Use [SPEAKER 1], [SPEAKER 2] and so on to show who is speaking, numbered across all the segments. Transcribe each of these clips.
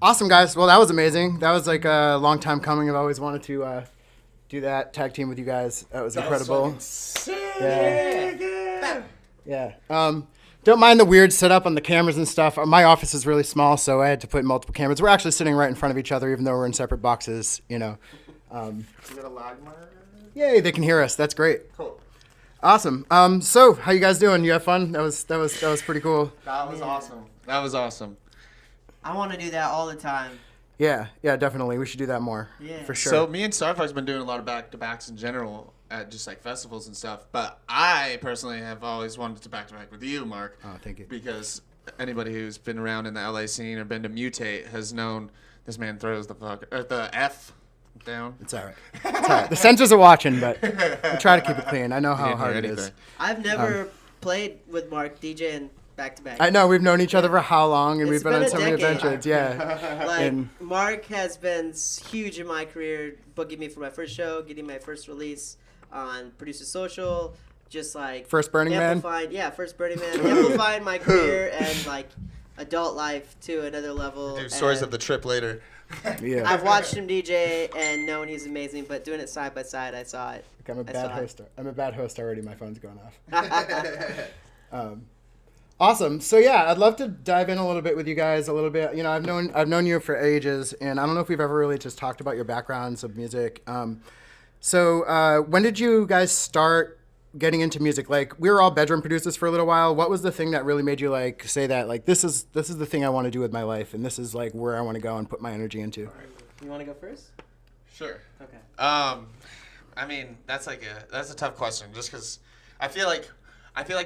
[SPEAKER 1] Awesome, guys. Well, that was amazing. That was like a long time coming. I've always wanted to do that tag team with you guys. That was incredible. Yeah. Don't mind the weird setup on the cameras and stuff. My office is really small, so I had to put multiple cameras. We're actually sitting right in front of each other, even though we're in separate boxes. You know.
[SPEAKER 2] You got a lag marker?
[SPEAKER 1] Yay! They can hear us. That's great.
[SPEAKER 2] Cool.
[SPEAKER 1] Awesome. So how you guys doing? You have fun? That was pretty cool.
[SPEAKER 2] That was awesome. That was awesome.
[SPEAKER 3] I want to do that all the time.
[SPEAKER 1] Yeah, definitely. We should do that more.
[SPEAKER 3] Yeah.
[SPEAKER 1] For sure.
[SPEAKER 2] So me and ST4RFOX have been doing a lot of back-to-backs in general at just like festivals and stuff. But I personally have always wanted to back-to-back with you, Mark.
[SPEAKER 1] Oh, thank you.
[SPEAKER 2] Because anybody who's been around in the LA scene or been to Mutate has known this man throws the F down.
[SPEAKER 1] It's all right. It's all right. The censors are watching, but we try to keep it clean. I know how hard it is.
[SPEAKER 3] I've never played with Mark DJing back to back.
[SPEAKER 1] I know we've known each other for how long, and
[SPEAKER 3] It's
[SPEAKER 1] we've been on
[SPEAKER 3] been
[SPEAKER 1] so
[SPEAKER 3] a
[SPEAKER 1] many
[SPEAKER 3] decade.
[SPEAKER 1] adventures. Yeah.
[SPEAKER 3] Like Mark has been huge in my career, booking me for my first show, getting my first release on Producer Social, just like
[SPEAKER 1] First Burning Man.
[SPEAKER 3] Yeah, First Burning Man, amplifying my career and like adult life to another level.
[SPEAKER 2] Do stories
[SPEAKER 3] and
[SPEAKER 2] of the trip later.
[SPEAKER 1] Yeah.
[SPEAKER 3] I've watched him DJ and known he's amazing, but doing it side by side, I saw it.
[SPEAKER 1] I'm a bad host. I'm a bad host already. My phone's going off. Awesome. So yeah, I'd love to dive in a little bit with you guys. A little bit. You know, I've known you for ages, and I don't know if we've ever really just talked about your backgrounds of music. So when did you guys start getting into music? Like, we were all bedroom producers for a little while. What was the thing that really made you like say that like this is the thing I want to do with my life, and this is like where I want to go and put my energy into?
[SPEAKER 3] You want to go first?
[SPEAKER 2] Sure.
[SPEAKER 3] Okay.
[SPEAKER 2] I mean, that's a tough question, just because I feel like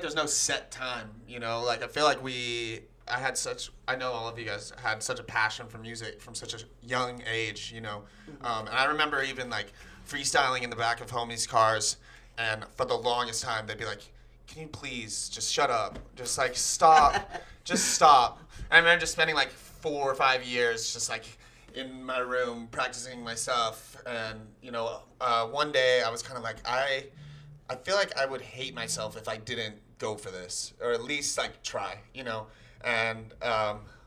[SPEAKER 2] there's no set time, you know. Like, I feel like I know all of you guys had such a passion for music from such a young age, you know. And I remember even like freestyling in the back of homies' cars, and for the longest time they'd be like, "Can you please just shut up? Just like stop, just stop." And I remember just spending like 4 or 5 years just like in my room practicing my stuff, and you know, one day I was kind of like, I feel like I would hate myself if I didn't go for this, or at least like try, you know. And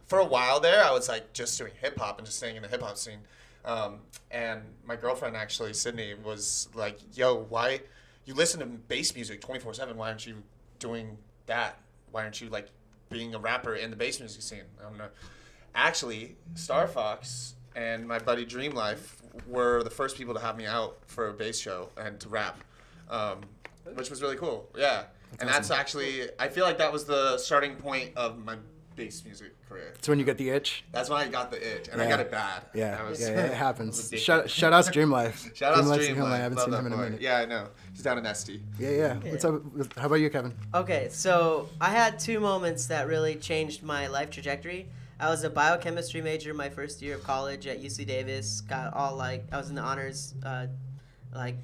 [SPEAKER 2] for a while there, I was like just doing hip hop and just staying in the hip hop scene. And my girlfriend actually, Sydney, was like, "Yo, why you listen to bass music 24/7? Why aren't you doing that? Why aren't you like being a rapper in the bass music scene?" I don't know. Actually, ST4RFOX and my buddy Dream Life were the first people to have me out for a bass show and to rap, which was really cool. Yeah. That's actually, I feel like that was the starting point of my bass music career.
[SPEAKER 1] It's when you get the itch.
[SPEAKER 2] That's when I got the itch, and I got it bad.
[SPEAKER 1] Yeah,
[SPEAKER 2] Was,
[SPEAKER 1] it happens.
[SPEAKER 2] ridiculous.
[SPEAKER 1] Shout out Dream Life.
[SPEAKER 2] Shout out
[SPEAKER 1] Life's
[SPEAKER 2] Dream
[SPEAKER 1] a
[SPEAKER 2] Life.
[SPEAKER 1] I haven't
[SPEAKER 2] Love
[SPEAKER 1] seen
[SPEAKER 2] that
[SPEAKER 1] him in a
[SPEAKER 2] boy.
[SPEAKER 1] minute.
[SPEAKER 2] Yeah, I know. He's down in ST.
[SPEAKER 1] Yeah. What's up? How about you, Kevin?
[SPEAKER 3] Okay, so I had 2 moments that really changed my life trajectory. I was a biochemistry major my first year of college at UC Davis. Got all I was in the honors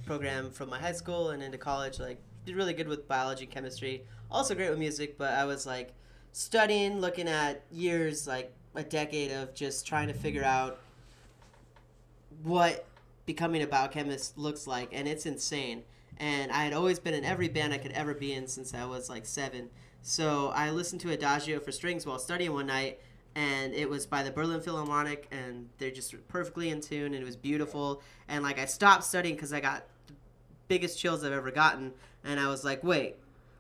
[SPEAKER 3] program from my high school and into college. Like, did really good with biology, chemistry. Also great with music, but I was like studying, looking at years, like a decade of just trying to figure out what becoming a biochemist looks like, and it's insane. And I had always been in every band I could ever be in since I was like 7. So I listened to Adagio for strings while studying one night, and it was by the Berlin Philharmonic, and they're just perfectly in tune, and it was beautiful. And like, I stopped studying because I got the biggest chills I've ever gotten, and I was like, wait,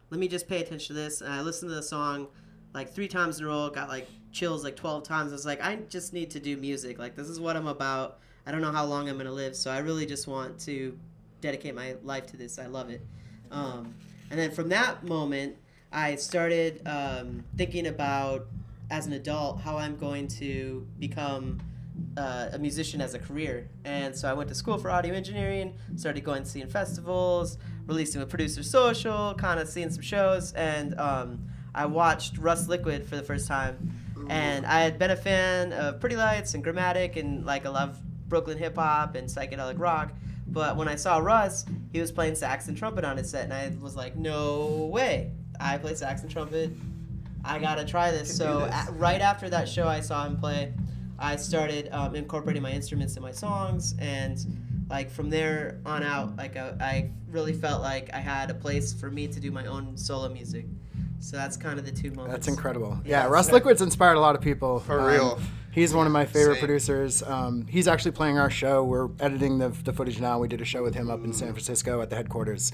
[SPEAKER 3] let me just pay attention to this. And I listened to the song like 3 times in a row, got like chills like 12 times. I was like, I just need to do music. Like, this is what I'm about. I don't know how long I'm going to live, so I really just want to dedicate my life to this. I love it. And then from that moment, I started thinking about, as an adult, how I'm going to become a musician as a career. And so I went to school for audio engineering, started going to seeing festivals, releasing with Producer Social, kind of seeing some shows, and I watched Russ Liquid for the first time. And I had been a fan of Pretty Lights and Grammatic, and like I love Brooklyn hip hop and psychedelic rock. But when I saw Russ, he was playing sax and trumpet on his set, and I was like, no way, I play sax and trumpet. I gotta try this. So right after that show I saw him play, I started incorporating my instruments in my songs, and like from there on out, like I really felt like I had a place for me to do my own solo music. So that's kind of the 2 moments.
[SPEAKER 1] That's incredible. Yeah, Russ Liquid's inspired a lot of people.
[SPEAKER 2] For real.
[SPEAKER 1] He's one of my favorite
[SPEAKER 2] Same.
[SPEAKER 1] producers. He's actually playing our show. We're editing the footage now. We did a show with him up in San Francisco at the headquarters.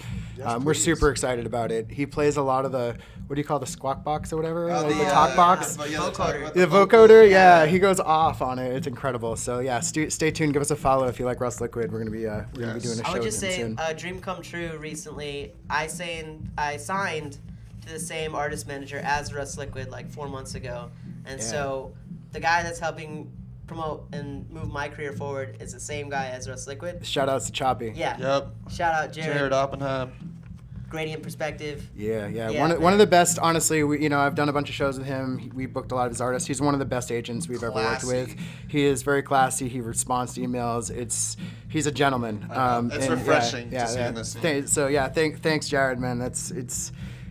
[SPEAKER 1] We're super excited about it. He plays a lot of the, what do you call the squawk box or whatever? The talk box?
[SPEAKER 3] Vocoder.
[SPEAKER 1] The vocoder, yeah, he goes off on it. It's incredible. So yeah, stay tuned. Give us a follow if you like Russ Liquid. We're gonna be doing a show
[SPEAKER 3] I would
[SPEAKER 1] with
[SPEAKER 3] just
[SPEAKER 1] him
[SPEAKER 3] say,
[SPEAKER 1] soon.
[SPEAKER 3] dream come true. Recently, I signed to the same artist manager as Russ Liquid like 4 months ago, and so the guy that's helping promote and move my career forward is the same guy as Russ Liquid.
[SPEAKER 1] Shout outs to Choppy.
[SPEAKER 3] Yeah.
[SPEAKER 2] Yep.
[SPEAKER 3] Shout out Jared.
[SPEAKER 2] Jared Oppenheim.
[SPEAKER 3] Gradient Perspective.
[SPEAKER 1] Yeah.
[SPEAKER 3] Yeah,
[SPEAKER 1] One of the best, honestly. I've done a bunch of shows with him. We booked a lot of his artists. He's one of the best agents we've ever worked with. He is very classy. He responds to emails. He's a gentleman.
[SPEAKER 2] It's refreshing to see in this scene.
[SPEAKER 1] Thanks, Jared, man.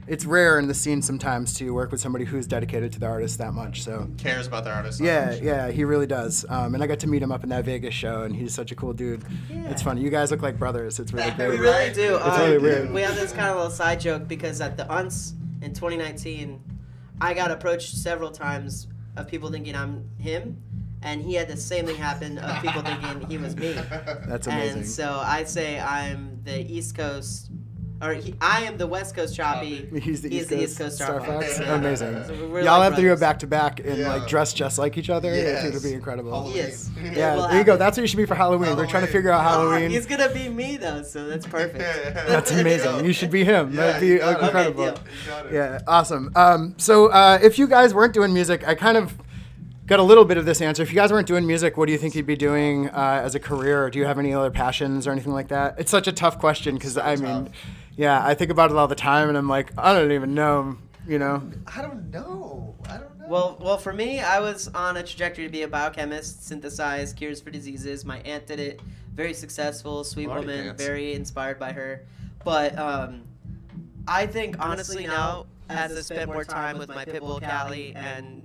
[SPEAKER 1] It's rare in the scene sometimes to work with somebody who's dedicated to the artist that much. So
[SPEAKER 2] Cares about their artist.
[SPEAKER 1] yeah, he really does. And I got to meet him up in that Vegas show, and he's such a cool dude.
[SPEAKER 3] Yeah.
[SPEAKER 1] It's funny. You guys look like brothers. It's really great.
[SPEAKER 3] We really do.
[SPEAKER 1] It's really weird.
[SPEAKER 3] We have this kind of little side joke because at the Untz in 2019, I got approached several times of people thinking I'm him, and he had the same thing happen of people thinking he was me.
[SPEAKER 1] That's amazing.
[SPEAKER 3] And so I say I'm the East Coast, I am the West Coast Choppy.
[SPEAKER 1] He's the East Coast Star Fox.
[SPEAKER 3] Yeah.
[SPEAKER 1] Amazing.
[SPEAKER 3] So we're
[SPEAKER 1] Y'all
[SPEAKER 3] like
[SPEAKER 1] have to go
[SPEAKER 3] brothers.
[SPEAKER 1] back to back and
[SPEAKER 2] Yeah.
[SPEAKER 1] like dress just like each other.
[SPEAKER 2] Yes.
[SPEAKER 1] I think it'd be incredible.
[SPEAKER 2] Halloween.
[SPEAKER 3] Yes.
[SPEAKER 1] Yeah,
[SPEAKER 3] We'll
[SPEAKER 1] there you
[SPEAKER 3] have
[SPEAKER 1] go.
[SPEAKER 3] it.
[SPEAKER 1] That's what you should be for Halloween. We're trying to figure out Halloween.
[SPEAKER 3] He's gonna be me though, so that's perfect.
[SPEAKER 1] That's amazing. You should be him. That'd be
[SPEAKER 2] got it.
[SPEAKER 1] incredible.
[SPEAKER 3] Okay, deal.
[SPEAKER 2] Got it.
[SPEAKER 1] Yeah, awesome. So if you guys weren't doing music, I kind of got a little bit of this answer. If you guys weren't doing music, what do you think you'd be doing as a career? Or do you have any other passions or anything like that? It's such a tough question because I think about it all the time, and I'm like, I don't even know.
[SPEAKER 2] I don't know.
[SPEAKER 3] Well, for me, I was on a trajectory to be a biochemist, synthesize cures for diseases. My aunt did it, very successful, sweet
[SPEAKER 2] Marty
[SPEAKER 3] woman,
[SPEAKER 2] pants.
[SPEAKER 3] very inspired by her. But I think honestly now, as I spent more time with my pit bull Callie, and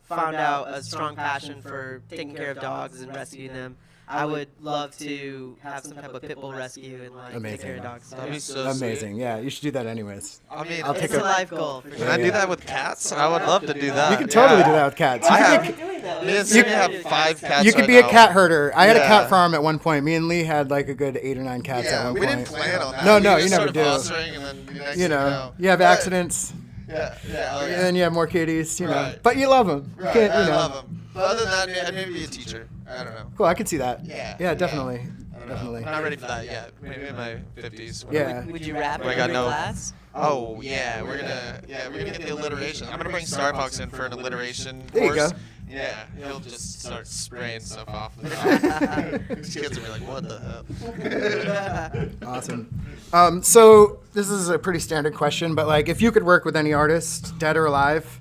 [SPEAKER 3] found out a strong passion for taking care of dogs and rescuing them, I would love to have some type of pit bull rescue and take care of dogs.
[SPEAKER 2] That'd be so
[SPEAKER 1] Amazing.
[SPEAKER 2] sweet.
[SPEAKER 1] Yeah, you should do that anyways.
[SPEAKER 2] I mean,
[SPEAKER 1] I'll
[SPEAKER 3] It's
[SPEAKER 1] take
[SPEAKER 3] a
[SPEAKER 1] a-
[SPEAKER 3] life goal for
[SPEAKER 2] can
[SPEAKER 3] sure.
[SPEAKER 2] I do that with cats? I would love to do that.
[SPEAKER 1] You can totally do that with cats. You
[SPEAKER 2] I
[SPEAKER 1] could
[SPEAKER 2] have.
[SPEAKER 1] be
[SPEAKER 3] Doing that.
[SPEAKER 2] Me and Cindy have 5 cats.
[SPEAKER 1] You could
[SPEAKER 2] right
[SPEAKER 1] be a
[SPEAKER 2] now.
[SPEAKER 1] cat herder. I had a
[SPEAKER 2] Yeah.
[SPEAKER 1] cat farm at one point. Me and Lee had like a good 8 or 9 cats at
[SPEAKER 2] Yeah,
[SPEAKER 1] one
[SPEAKER 2] we
[SPEAKER 1] point.
[SPEAKER 2] didn't plan on that.
[SPEAKER 1] No,
[SPEAKER 2] We
[SPEAKER 1] no,
[SPEAKER 2] just
[SPEAKER 1] you never
[SPEAKER 2] started
[SPEAKER 1] do.
[SPEAKER 2] fostering, and then the next
[SPEAKER 1] You
[SPEAKER 2] thing
[SPEAKER 1] know, you have
[SPEAKER 2] But-
[SPEAKER 1] accidents,
[SPEAKER 2] Yeah.
[SPEAKER 1] and then you have more kitties. You know,
[SPEAKER 2] Right.
[SPEAKER 1] but you love them.
[SPEAKER 2] Right,
[SPEAKER 1] You can't,
[SPEAKER 2] I
[SPEAKER 1] you know.
[SPEAKER 2] love them. But other than that, I'd maybe be a teacher. I don't know.
[SPEAKER 1] Cool, I could see that.
[SPEAKER 2] Yeah.
[SPEAKER 1] Yeah, definitely.
[SPEAKER 2] I don't know.
[SPEAKER 1] Definitely.
[SPEAKER 2] I'm not ready for that yet. Maybe in my 50s.
[SPEAKER 1] Yeah.
[SPEAKER 3] Would you rap
[SPEAKER 2] I
[SPEAKER 3] in
[SPEAKER 2] got
[SPEAKER 3] every
[SPEAKER 2] no-
[SPEAKER 3] class?
[SPEAKER 2] Oh yeah, we're gonna get the alliteration. I'm gonna bring Star Fox in for an alliteration
[SPEAKER 1] There you
[SPEAKER 2] course.
[SPEAKER 1] go.
[SPEAKER 2] Yeah, he'll just start spraying stuff off. Kids will be like, "What the hell?"
[SPEAKER 1] Awesome. So this is a pretty standard question, but like, if you could work with any artist, dead or alive,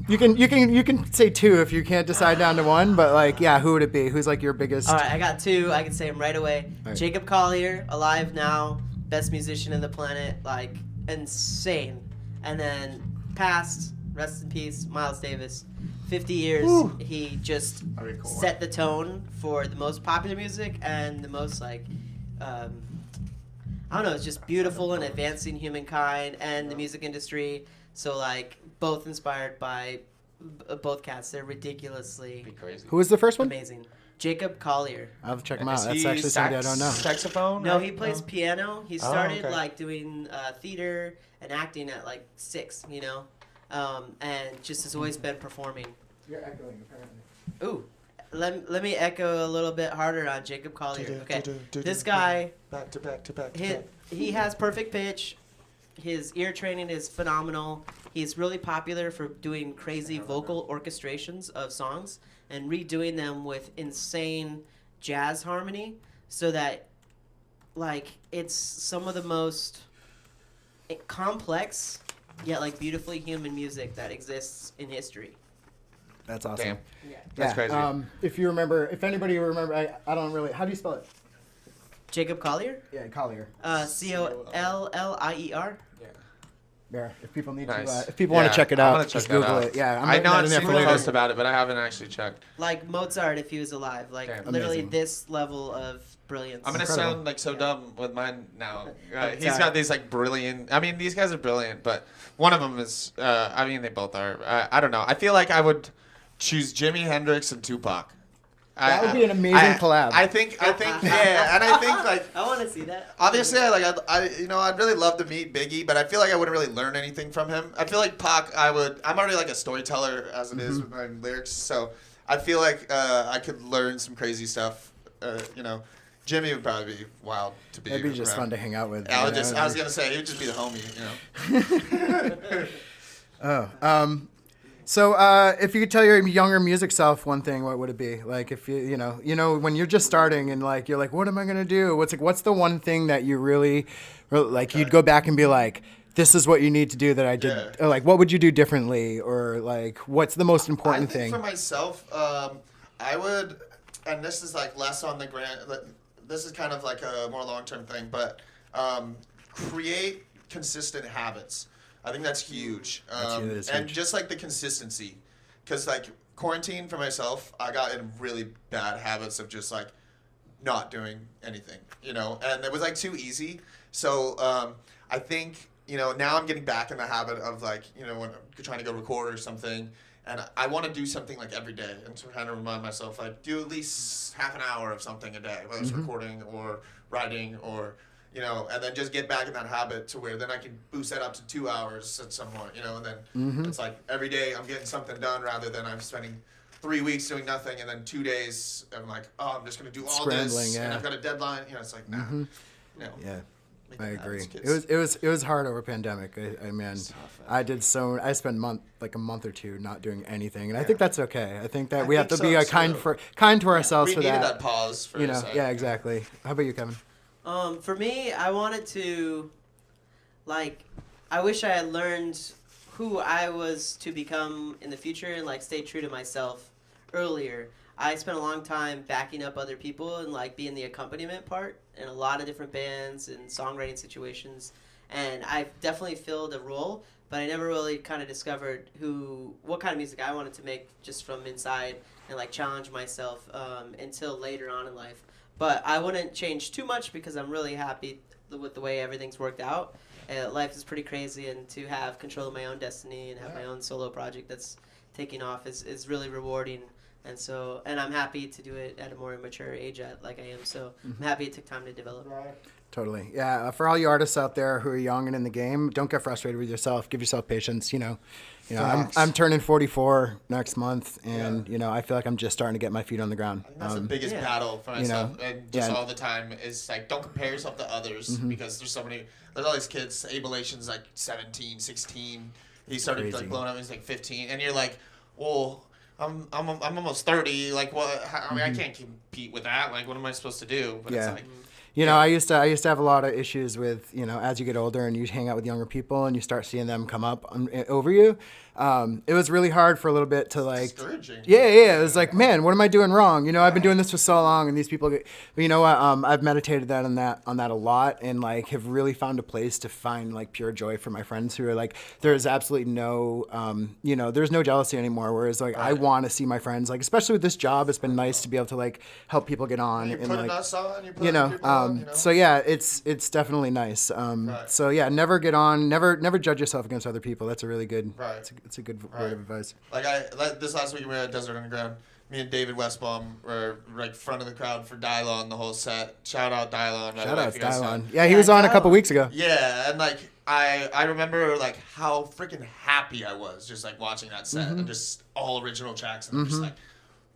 [SPEAKER 1] you can say 2 if you can't decide down to 1. But like, yeah, who would it be? Who's like your biggest?
[SPEAKER 3] All right, I got 2. I can say them right away.
[SPEAKER 1] All right.
[SPEAKER 3] Jacob Collier, alive now, best musician on the planet, like insane. And then past, rest in peace, Miles Davis. 50 years,
[SPEAKER 1] Woo.
[SPEAKER 3] he just
[SPEAKER 2] Very cool.
[SPEAKER 3] set the tone for the most popular music and the most like, I don't know, it's just beautiful and advancing humankind and the music industry. So like, both inspired by both cats. They're ridiculously
[SPEAKER 2] Crazy.
[SPEAKER 1] Who was the first one?
[SPEAKER 3] amazing. Jacob Collier.
[SPEAKER 1] I'll have to check him out. That's actually somebody I don't know.
[SPEAKER 2] Saxophone?
[SPEAKER 3] No, he plays piano. He started
[SPEAKER 2] okay.
[SPEAKER 3] like doing theater and acting at like 6, and just has always been performing.
[SPEAKER 1] You're echoing, apparently.
[SPEAKER 3] Ooh, let me echo a little bit harder on Jacob Collier. Okay, this guy,
[SPEAKER 2] Back to back to back.
[SPEAKER 3] he has perfect pitch. His ear training is phenomenal. He's really popular for doing crazy vocal orchestrations of songs and redoing them with insane jazz harmony so that like it's some of the most complex yet like beautifully human music that exists in history.
[SPEAKER 1] That's awesome.
[SPEAKER 2] Damn.
[SPEAKER 3] Yeah.
[SPEAKER 2] That's crazy.
[SPEAKER 1] If anybody remember, I don't really. How do you spell it?
[SPEAKER 3] Jacob Collier?
[SPEAKER 1] Yeah, Collier.
[SPEAKER 3] Collier.
[SPEAKER 1] There. If people need
[SPEAKER 2] Nice.
[SPEAKER 1] to, if people want to check it
[SPEAKER 2] I
[SPEAKER 1] out,
[SPEAKER 2] wanna
[SPEAKER 1] just
[SPEAKER 2] check that
[SPEAKER 1] Google
[SPEAKER 2] out.
[SPEAKER 1] it. Yeah,
[SPEAKER 2] I know
[SPEAKER 1] writing
[SPEAKER 2] I've
[SPEAKER 1] that
[SPEAKER 2] seen
[SPEAKER 1] in there
[SPEAKER 2] the
[SPEAKER 1] for
[SPEAKER 2] post
[SPEAKER 1] later.
[SPEAKER 2] about it, but I haven't actually checked.
[SPEAKER 3] Like Mozart if he was alive. Like
[SPEAKER 2] Damn.
[SPEAKER 3] literally
[SPEAKER 1] Amazing.
[SPEAKER 3] this level of brilliance.
[SPEAKER 2] I'm gonna
[SPEAKER 1] Incredible.
[SPEAKER 2] sound like so dumb with mine now. He's
[SPEAKER 3] Sorry.
[SPEAKER 2] got these like brilliant. I mean, these guys are brilliant, but one of them is. I mean, they both are. I don't know. I feel like I would choose Jimi Hendrix and Tupac.
[SPEAKER 1] That would be an amazing collab.
[SPEAKER 2] I think, yeah, and I think like
[SPEAKER 3] I want to see that.
[SPEAKER 2] obviously, I'd really love to meet Biggie, but I feel like I wouldn't really learn anything from him. I feel like Pac, I'm already like a storyteller as it is with my lyrics, so I feel like I could learn some crazy stuff. Jimmy would probably be wild to be.
[SPEAKER 1] It'd be just
[SPEAKER 2] around.
[SPEAKER 1] fun to hang out with.
[SPEAKER 2] I was gonna say he would just be the homie,
[SPEAKER 1] So, if you could tell your younger music self one thing, what would it be? Like, if you know, when you're just starting and like you're like, what am I gonna do? What's the one thing that you really like? You'd go back and be like, this is what you need to do that I did.
[SPEAKER 2] Yeah.
[SPEAKER 1] Or like, what would you do differently? Or like, what's the most important
[SPEAKER 2] I think
[SPEAKER 1] thing?
[SPEAKER 2] for myself, I would, and this is like less on the grand. This is kind of like a more long-term thing, but create consistent habits. I think that's huge. And just like the consistency, because like quarantine for myself, I got in really bad habits of just like not doing anything, and it was like too easy. So I think, now I'm getting back in the habit of like, when I'm trying to go record or something, and I want to do something like every day and to kind of remind myself, like do at least half an hour of something a day, whether it's recording or writing or, and then just get back in that habit to where then I can boost that up to 2 hours at some point, and then it's like every day I'm getting something done rather than I'm spending 3 weeks doing nothing and then 2 days I'm like, oh, I'm just going to do all this and I've got a deadline. It's like, nah,
[SPEAKER 1] Yeah. I agree. It was hard over pandemic. I spent a month or two not doing anything, and I think that's okay. I think that we have to be kind to ourselves for that.
[SPEAKER 2] We needed that pause for a second.
[SPEAKER 1] Yeah, exactly. How about you, Kevin?
[SPEAKER 3] For me, I wanted to, I wish I had learned who I was to become in the future and stay true to myself earlier. I spent a long time backing up other people and being the accompaniment part in a lot of different bands and songwriting situations, and I've definitely filled a role, but I never really kind of discovered what kind of music I wanted to make just from inside and challenge myself until later on in life. But I wouldn't change too much because I'm really happy with the way everything's worked out. Life is pretty crazy, and to have control of my own destiny and have my own solo project that's taking off is really rewarding. And I'm happy to do it at a more mature age like I am. So I'm happy it took time to develop.
[SPEAKER 1] Totally. Yeah. For all you artists out there who are young and in the game, don't get frustrated with yourself. Give yourself patience. I'm turning 44 next month, and I feel like I'm just starting to get my feet on the ground.
[SPEAKER 2] That's the biggest battle for myself, and just all the time is don't compare yourself to others because there's all these kids. Ableation's 17, 16. He started blowing up. He's 15, and you're like, well. I'm almost 30. What? I can't compete with that. What am I supposed to do? But it's
[SPEAKER 1] I used to have a lot of issues with, as you get older and you hang out with younger people and you start seeing them come up over you. It was really hard for a little bit to
[SPEAKER 2] discouraging.
[SPEAKER 1] Yeah. It was man, what am I doing wrong? I've been doing this for so long, and these people but you know what? I've meditated on that a lot, and have really found a place to find pure joy for my friends who are there's absolutely no, there's no jealousy anymore. Whereas I want to see my friends, especially with this job, it's been nice to be able to help people get on
[SPEAKER 2] you're
[SPEAKER 1] and
[SPEAKER 2] putting us on, you're putting people on,
[SPEAKER 1] So yeah, it's definitely nice. So yeah, never get on, never judge yourself against other people. That's a really good. It's a good word of advice.
[SPEAKER 2] This last week we were at Desert Underground. Me and David Westbaum were front of the crowd for Dylon the whole set. Shout out Dylon.
[SPEAKER 1] Shout out Dylon. Yeah, he was on a couple weeks ago.
[SPEAKER 2] Yeah, and I remember how freaking happy I was just watching that set and just all original tracks, and I'm just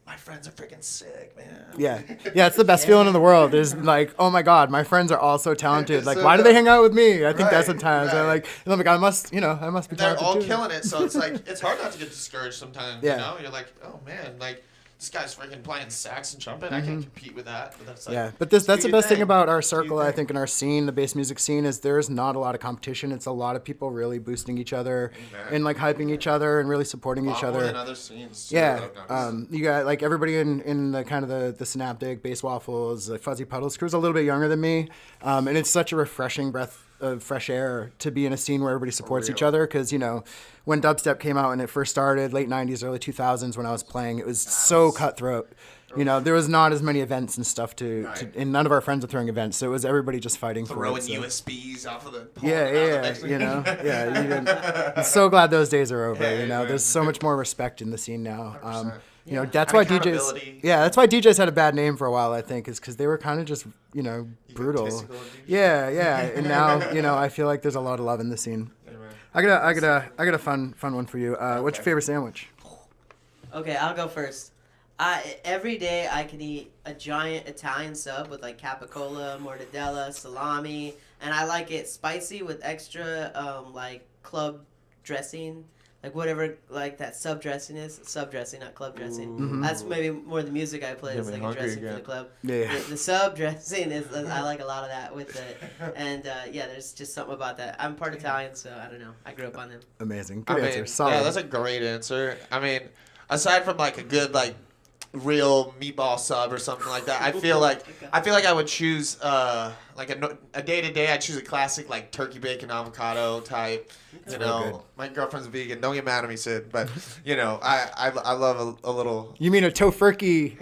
[SPEAKER 2] my friends are freaking sick, man.
[SPEAKER 1] Yeah, it's the best feeling in the world. Is oh my god, my friends are all so talented. Why do they hang out with me? I think that's sometimes I'm I must be talented.
[SPEAKER 2] They're all
[SPEAKER 1] too.
[SPEAKER 2] killing it, so it's it's hard not to get discouraged sometimes. Yeah. You're oh man, this guy's freaking playing sax and trumpet. I can't compete with that. But that's
[SPEAKER 1] but that's the best thing about our circle, I think, in our scene, the bass music scene, is there's not a lot of competition. It's a lot of people really boosting each other and hyping each other and really supporting each other.
[SPEAKER 2] More than other scenes.
[SPEAKER 1] Yeah. You got everybody in the kind of the Synaptic, Bass Waffles, the Fuzzy Puddles crew's a little bit younger than me, and it's such a refreshing breath of fresh air to be in a scene where everybody supports each other, because when dubstep came out and it first started, late 90s, early 2000s, when I was playing, it was so cutthroat. You know, there was not as many events and stuff and none of our friends were throwing events, so it was everybody just fighting for it.
[SPEAKER 2] Throwing
[SPEAKER 1] So.
[SPEAKER 2] USBs off of the
[SPEAKER 1] You know, I'm so glad those days are over. You know, there's so much more respect in the scene now. You know, that's why DJs. Yeah, that's why DJs had a bad name for a while. I think is because they were kind of just brutal. Yeah, and now I feel like there's a lot of love in the scene. I got a fun one for you. What's your favorite sandwich?
[SPEAKER 3] Okay, I'll go first. Every day I can eat a giant Italian sub with like capicola, mortadella, salami, and I like it spicy with extra like club dressing, like whatever like that sub dressing is. Sub dressing, not club dressing.
[SPEAKER 1] Mm-hmm.
[SPEAKER 3] That's maybe more the music I play. It's like a dressing for the club.
[SPEAKER 1] Yeah.
[SPEAKER 3] The sub dressing is I like a lot of that with it, and there's just something about that. I'm part Italian, so I don't know. I grew up on them.
[SPEAKER 1] Amazing, good answer. Solid.
[SPEAKER 2] Yeah, that's a great answer. I mean, aside from like a good like real meatball sub or something like that, I feel like I would choose like a day to day. I'd choose a classic like turkey bacon avocado type. You know, my girlfriend's vegan. Don't get mad at me, Sid. But I love a little.
[SPEAKER 1] You mean a tofurkey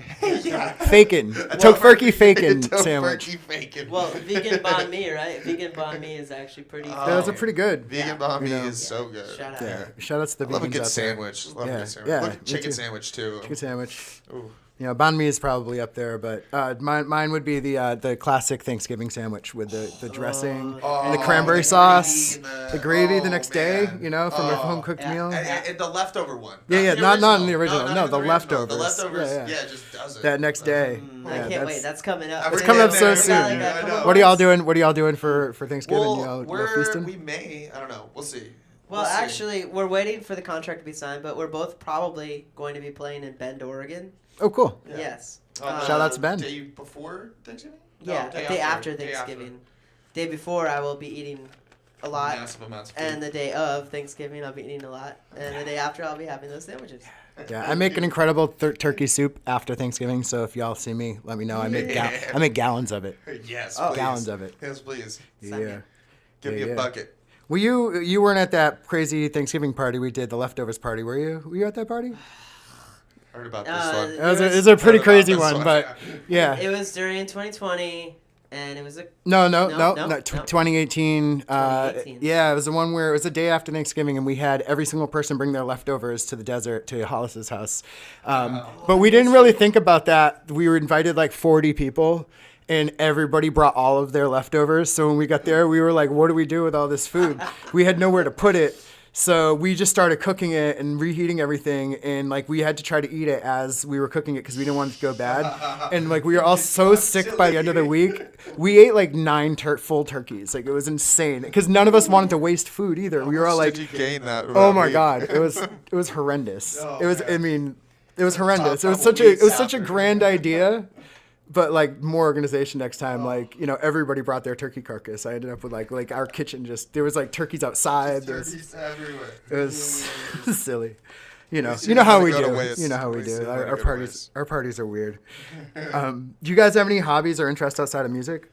[SPEAKER 1] fakin? A tofurkey fakin sandwich.
[SPEAKER 2] Tofurkey fakin.
[SPEAKER 3] Well, vegan banh mi, right? Vegan banh mi is actually pretty.
[SPEAKER 1] Those are pretty good.
[SPEAKER 2] Vegan banh mi is so good.
[SPEAKER 3] Shout out.
[SPEAKER 1] Yeah, shout out to the vegans
[SPEAKER 2] Love a good
[SPEAKER 1] out
[SPEAKER 2] sandwich. Love a good sandwich.
[SPEAKER 1] Yeah,
[SPEAKER 2] Love a
[SPEAKER 1] me
[SPEAKER 2] chicken
[SPEAKER 1] too.
[SPEAKER 2] sandwich too.
[SPEAKER 1] Chicken sandwich.
[SPEAKER 2] Ooh.
[SPEAKER 1] You know, banh mi is probably up there, but mine would be the classic Thanksgiving sandwich with the dressing and the cranberry sauce, the gravy the next day. You know, from a home cooked meal.
[SPEAKER 2] And the leftover one.
[SPEAKER 1] Not in the original. No, the leftovers.
[SPEAKER 2] The leftovers.
[SPEAKER 1] Yeah.
[SPEAKER 2] It just does it.
[SPEAKER 1] That next day.
[SPEAKER 3] I can't wait. That's coming up.
[SPEAKER 1] It's coming up so
[SPEAKER 2] Yeah,
[SPEAKER 1] soon.
[SPEAKER 2] I know.
[SPEAKER 1] What are y'all doing? What are y'all doing for Thanksgiving?
[SPEAKER 2] Well,
[SPEAKER 1] y'all feasting?
[SPEAKER 2] we may. I don't know. We'll see.
[SPEAKER 3] Well,
[SPEAKER 2] We'll see.
[SPEAKER 3] actually, we're waiting for the contract to be signed, but we're both probably going to be playing in Bend, Oregon.
[SPEAKER 1] Oh, cool.
[SPEAKER 2] Yeah.
[SPEAKER 3] Yes.
[SPEAKER 1] Shout out to Ben.
[SPEAKER 2] Day before Thanksgiving?
[SPEAKER 3] Yeah,
[SPEAKER 2] No,
[SPEAKER 3] day after Thanksgiving. Day before, I will be eating a lot.
[SPEAKER 2] Massive amounts of food.
[SPEAKER 3] And the day of Thanksgiving, I'll be eating a lot. And the day after, I'll be having those sandwiches.
[SPEAKER 1] Yeah, I make an incredible turkey soup after Thanksgiving. So if y'all see me, let me know. I make gallons of it.
[SPEAKER 2] Yes,
[SPEAKER 3] Oh.
[SPEAKER 2] please.
[SPEAKER 1] Gallons of it.
[SPEAKER 2] Yes, please.
[SPEAKER 1] Yeah.
[SPEAKER 2] Give me a bucket.
[SPEAKER 1] Well, you weren't at that crazy Thanksgiving party we did, the leftovers party, were you? Were you at that party?
[SPEAKER 2] Heard about this one.
[SPEAKER 1] It was a pretty crazy
[SPEAKER 2] Heard about
[SPEAKER 1] one,
[SPEAKER 2] this
[SPEAKER 1] but yeah.
[SPEAKER 3] It was during 2020, and it was a...
[SPEAKER 1] No,
[SPEAKER 3] No.
[SPEAKER 1] 2018.
[SPEAKER 3] 2018.
[SPEAKER 1] Yeah, it was the one where it was the day after Thanksgiving, and we had every single person bring their leftovers to the desert to Hollis's house. But we didn't really think about that. We were invited like 40 people, and everybody brought all of their leftovers. So when we got there, we were like, "What do we do with all this food?" We had nowhere to put it. So we just started cooking it and reheating everything, and like we had to try to eat it as we were cooking it because we didn't want it to go bad. And like we were all so sick by the end of the week. We ate like 9 full turkeys. Like it was insane because none of us wanted to waste food either. We were all like,
[SPEAKER 2] Did you gain that?
[SPEAKER 1] "Oh my god, it was horrendous." It was. I mean, it was horrendous. It was such a grand idea. But like more organization next time, like everybody brought their turkey carcass. I ended up with like our kitchen there was like turkeys outside.
[SPEAKER 2] Turkeys everywhere.
[SPEAKER 1] It was silly, you know how we do. You know how we do. Our parties are weird. Do you guys have any hobbies or interests outside of music?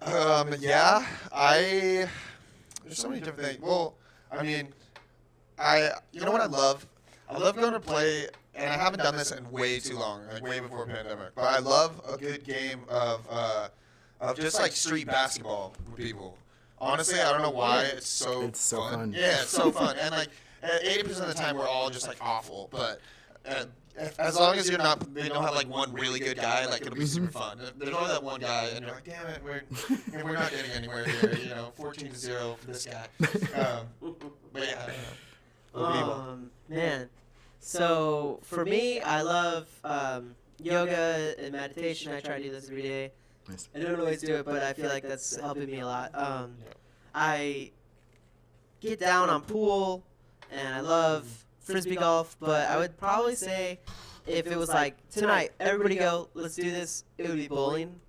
[SPEAKER 2] Yeah, there's so many different things. Well, I mean, you know what I love? I love going to play, and I haven't done this in way too long, like way before pandemic. But I love a good game of just like street basketball with people. Honestly, I don't know why it's so fun. Yeah, it's so fun, and like 80% of the time we're all just like awful, but. As long as they don't have like one really good guy, like it'll be super fun. There's only that one guy, and you're like, damn it, we're not getting anywhere here. 14-0 for this guy. But yeah, I don't know.
[SPEAKER 3] Man. So for me, I love yoga and meditation. I try to do this every day.
[SPEAKER 1] Nice.
[SPEAKER 3] I don't always do it, but I feel like that's helping me a lot. I get down on pool, and I love frisbee golf, but I would probably say if it was like tonight, everybody go, let's do this, it would be bowling.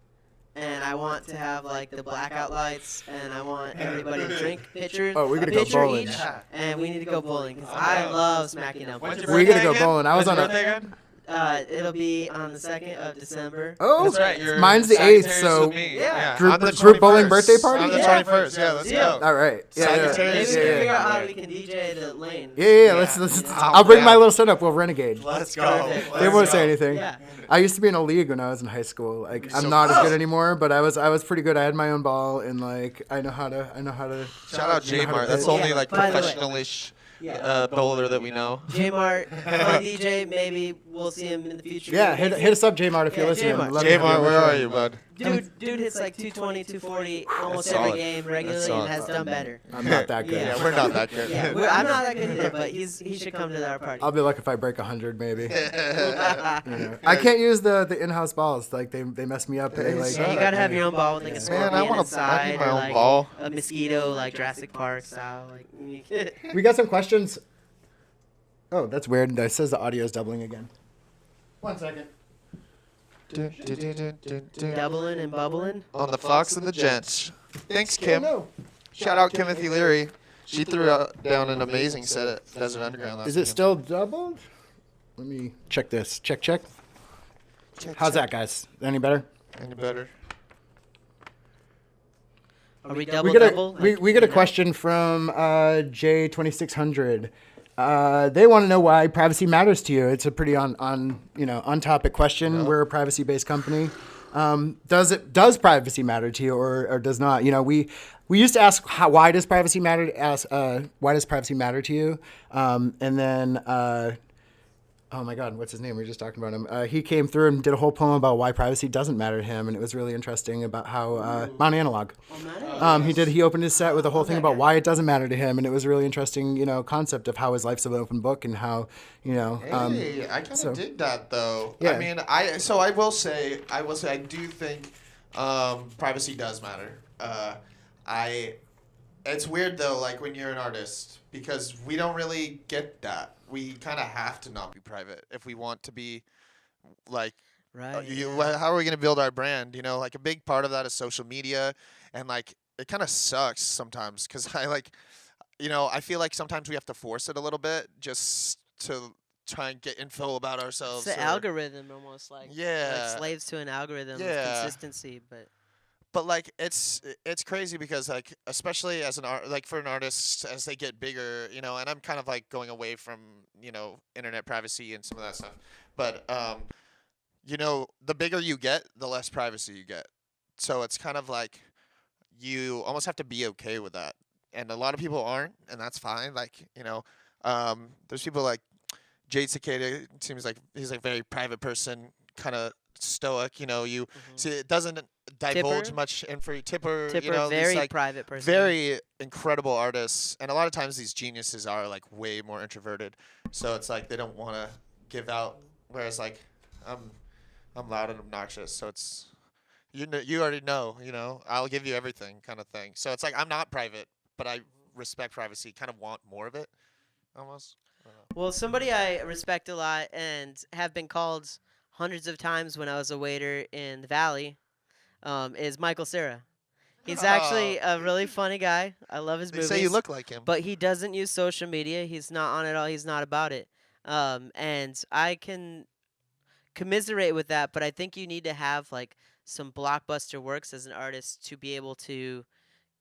[SPEAKER 3] And I want to have like the blackout lights, and I want everybody to drink pitchers.
[SPEAKER 1] Oh, we're gonna
[SPEAKER 3] a
[SPEAKER 1] go
[SPEAKER 3] pitcher
[SPEAKER 1] bowling.
[SPEAKER 3] each, and we need to go bowling because I love smacking them.
[SPEAKER 1] We're gonna go bowling. I was on a.
[SPEAKER 3] It'll be on the 2nd of December.
[SPEAKER 1] Oh,
[SPEAKER 2] That's right. You're
[SPEAKER 1] mine's the
[SPEAKER 2] Sagittarius
[SPEAKER 1] 8th, so
[SPEAKER 2] with me.
[SPEAKER 3] Yeah.
[SPEAKER 1] Group-
[SPEAKER 2] On the
[SPEAKER 1] group bowling
[SPEAKER 2] 21st.
[SPEAKER 1] birthday party?
[SPEAKER 2] On the
[SPEAKER 3] Yeah.
[SPEAKER 2] 21st. Yeah, let's
[SPEAKER 3] Deal.
[SPEAKER 2] go.
[SPEAKER 1] all right. Yeah,
[SPEAKER 2] Sagittarius.
[SPEAKER 3] Maybe we
[SPEAKER 2] Yeah,
[SPEAKER 3] can figure
[SPEAKER 2] yeah,
[SPEAKER 3] out how
[SPEAKER 2] yeah.
[SPEAKER 3] we can DJ the lane.
[SPEAKER 1] yeah. Let's
[SPEAKER 2] Yeah.
[SPEAKER 1] I'll bring my
[SPEAKER 2] Yeah.
[SPEAKER 1] little setup. We'll renegade.
[SPEAKER 2] Let's go.
[SPEAKER 3] Perfect.
[SPEAKER 1] They won't say anything.
[SPEAKER 3] Yeah.
[SPEAKER 1] I used to be in a league when I was in high school. Like I'm
[SPEAKER 2] So
[SPEAKER 1] not as
[SPEAKER 2] close.
[SPEAKER 1] good anymore, but I was pretty good. I had my own ball, and like I know how to.
[SPEAKER 2] Shout out
[SPEAKER 1] you know how to
[SPEAKER 2] J-Mart. That's
[SPEAKER 1] play.
[SPEAKER 2] only
[SPEAKER 3] Yeah,
[SPEAKER 2] like
[SPEAKER 3] by the way.
[SPEAKER 2] professional-ish
[SPEAKER 3] Yeah.
[SPEAKER 2] bowler that we know.
[SPEAKER 3] J-Mart, fun DJ. Maybe we'll see him in the future.
[SPEAKER 1] Yeah, hit us up, J-Mart, if
[SPEAKER 3] Yeah,
[SPEAKER 1] you're listening.
[SPEAKER 3] J-Mart.
[SPEAKER 1] Love to have
[SPEAKER 2] J-Mart,
[SPEAKER 1] on
[SPEAKER 2] where
[SPEAKER 1] the
[SPEAKER 2] are
[SPEAKER 1] show.
[SPEAKER 2] you, bud?
[SPEAKER 3] Dude hits like 220, 240 almost
[SPEAKER 2] That's
[SPEAKER 3] every
[SPEAKER 2] solid.
[SPEAKER 3] game regularly
[SPEAKER 2] That's
[SPEAKER 3] and
[SPEAKER 2] solid.
[SPEAKER 3] has done better.
[SPEAKER 1] I'm not that good.
[SPEAKER 3] Yeah.
[SPEAKER 2] Yeah, we're not that good.
[SPEAKER 3] Yeah, I'm not that good either, but he should come to our party.
[SPEAKER 1] I'll be lucky if I break 100, maybe. You know. I can't use the in-house balls. Like they mess me up. They, like,
[SPEAKER 3] Yeah, you gotta have your own ball with like a
[SPEAKER 2] Man,
[SPEAKER 3] scorpion
[SPEAKER 2] I
[SPEAKER 3] inside
[SPEAKER 2] need my
[SPEAKER 3] or
[SPEAKER 2] own
[SPEAKER 3] like
[SPEAKER 2] ball.
[SPEAKER 3] a mosquito like Jurassic Park style. Like,
[SPEAKER 1] We got some questions. Oh, that's weird. That says the audio is doubling again. 1 second.
[SPEAKER 3] doubling and bubbling.
[SPEAKER 2] On the Fox and the Gents. Thanks,
[SPEAKER 1] Oh,
[SPEAKER 2] Kim.
[SPEAKER 1] no.
[SPEAKER 2] Shout out Timothy Leary. She threw down an amazing set at Desert Underground last
[SPEAKER 1] Is it
[SPEAKER 2] weekend.
[SPEAKER 1] still doubled? Let me check this. Check. How's that, guys? Any better?
[SPEAKER 2] Any better?
[SPEAKER 3] Are we
[SPEAKER 1] We get
[SPEAKER 3] double?
[SPEAKER 1] we get a question from J2600. They want to know why privacy matters to you. It's a pretty on topic question.
[SPEAKER 2] Yeah.
[SPEAKER 1] We're a privacy based company. Does privacy matter to you or does not? You know, we used to ask why does privacy matter to you? And then oh my God, what's his name? We were just talking about him. He came through and did a whole poem about why privacy doesn't matter to him, and it was really interesting about how Mount Analog. He opened his set with a whole thing about why it doesn't matter to him, and it was a really interesting, concept of how his life's an open book and how,
[SPEAKER 2] Hey, I kind of
[SPEAKER 1] so-
[SPEAKER 2] dig that though.
[SPEAKER 1] Yeah.
[SPEAKER 2] I mean, I will say, I do think privacy does matter. It's weird though, like when you're an artist, because we don't really get that. We kind of have to not be private if we want to be, like,
[SPEAKER 3] Right.
[SPEAKER 2] how are we going to build our brand? You know, like a big part of that is social media, and like it kind of sucks sometimes because I feel like sometimes we have to force it a little bit just to try and get info about
[SPEAKER 3] It's
[SPEAKER 2] ourselves.
[SPEAKER 3] the
[SPEAKER 2] or-
[SPEAKER 3] algorithm almost like
[SPEAKER 2] Yeah.
[SPEAKER 3] slaves to an algorithm
[SPEAKER 2] Yeah.
[SPEAKER 3] of consistency,
[SPEAKER 2] But like it's crazy because like especially as for an artist as they get bigger, and I'm kind of like going away from internet privacy and some of that stuff. But the bigger you get, the less privacy you get. So it's kind of like you almost have to be okay with that. And a lot of people aren't, and that's fine. Like, there's people like Jade Cicada, seems like he's like a very private person, kind of stoic, you see it doesn't divulge
[SPEAKER 3] Tipper?
[SPEAKER 2] much info. Tipper,
[SPEAKER 3] Tipper,
[SPEAKER 2] these,
[SPEAKER 3] very
[SPEAKER 2] like,
[SPEAKER 3] private person.
[SPEAKER 2] very incredible artists, and a lot of times these geniuses are like way more introverted, so it's like they don't want to give out, whereas like I'm loud and obnoxious, so it's you already know, I'll give you everything kind of thing. So it's like I'm not private, but I respect privacy, kind of want more of it almost. I don't know.
[SPEAKER 3] Well, somebody I respect a lot and have been called hundreds of times when I was a waiter in the Valley is Michael Cera. He's actually a really funny guy. I love his
[SPEAKER 2] They
[SPEAKER 3] movies.
[SPEAKER 2] say you look like him.
[SPEAKER 3] But he doesn't use social media. He's not on it all. He's not about it. And I can commiserate with that, but I think you need to have like some blockbuster works as an artist to be able to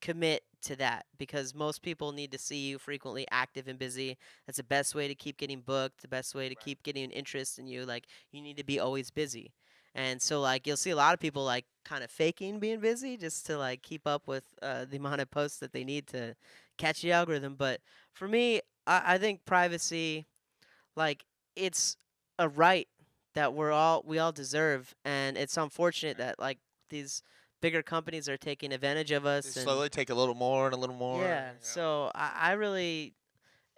[SPEAKER 3] commit to that, because most people need to see you frequently active and busy. That's the best way to keep getting booked, the best way to keep getting an interest in you. Like, you need to be always busy. And so like you'll see a lot of people like kind of faking being busy just to like keep up with the amount of posts that they need to catch the algorithm. But for me, I think privacy, like, it's a right that we all deserve, and it's unfortunate that like these bigger companies are taking advantage of us.
[SPEAKER 2] They
[SPEAKER 3] And
[SPEAKER 2] slowly take a little more and a little more.
[SPEAKER 3] yeah, so I really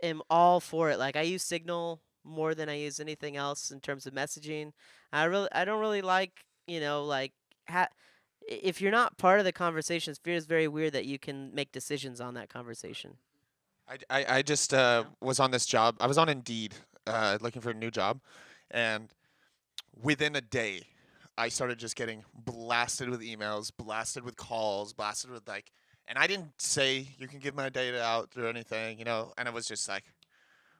[SPEAKER 3] am all for it. Like, I use Signal more than I use anything else in terms of messaging. I don't really like, like, if you're not part of the conversation, it feels very weird that you can make decisions on that conversation.
[SPEAKER 2] I just was on this job. I was on Indeed looking for a new job, and within a day, I started just getting blasted with emails, blasted with calls, blasted with like, and I didn't say you can give my data out or anything, and it was just like,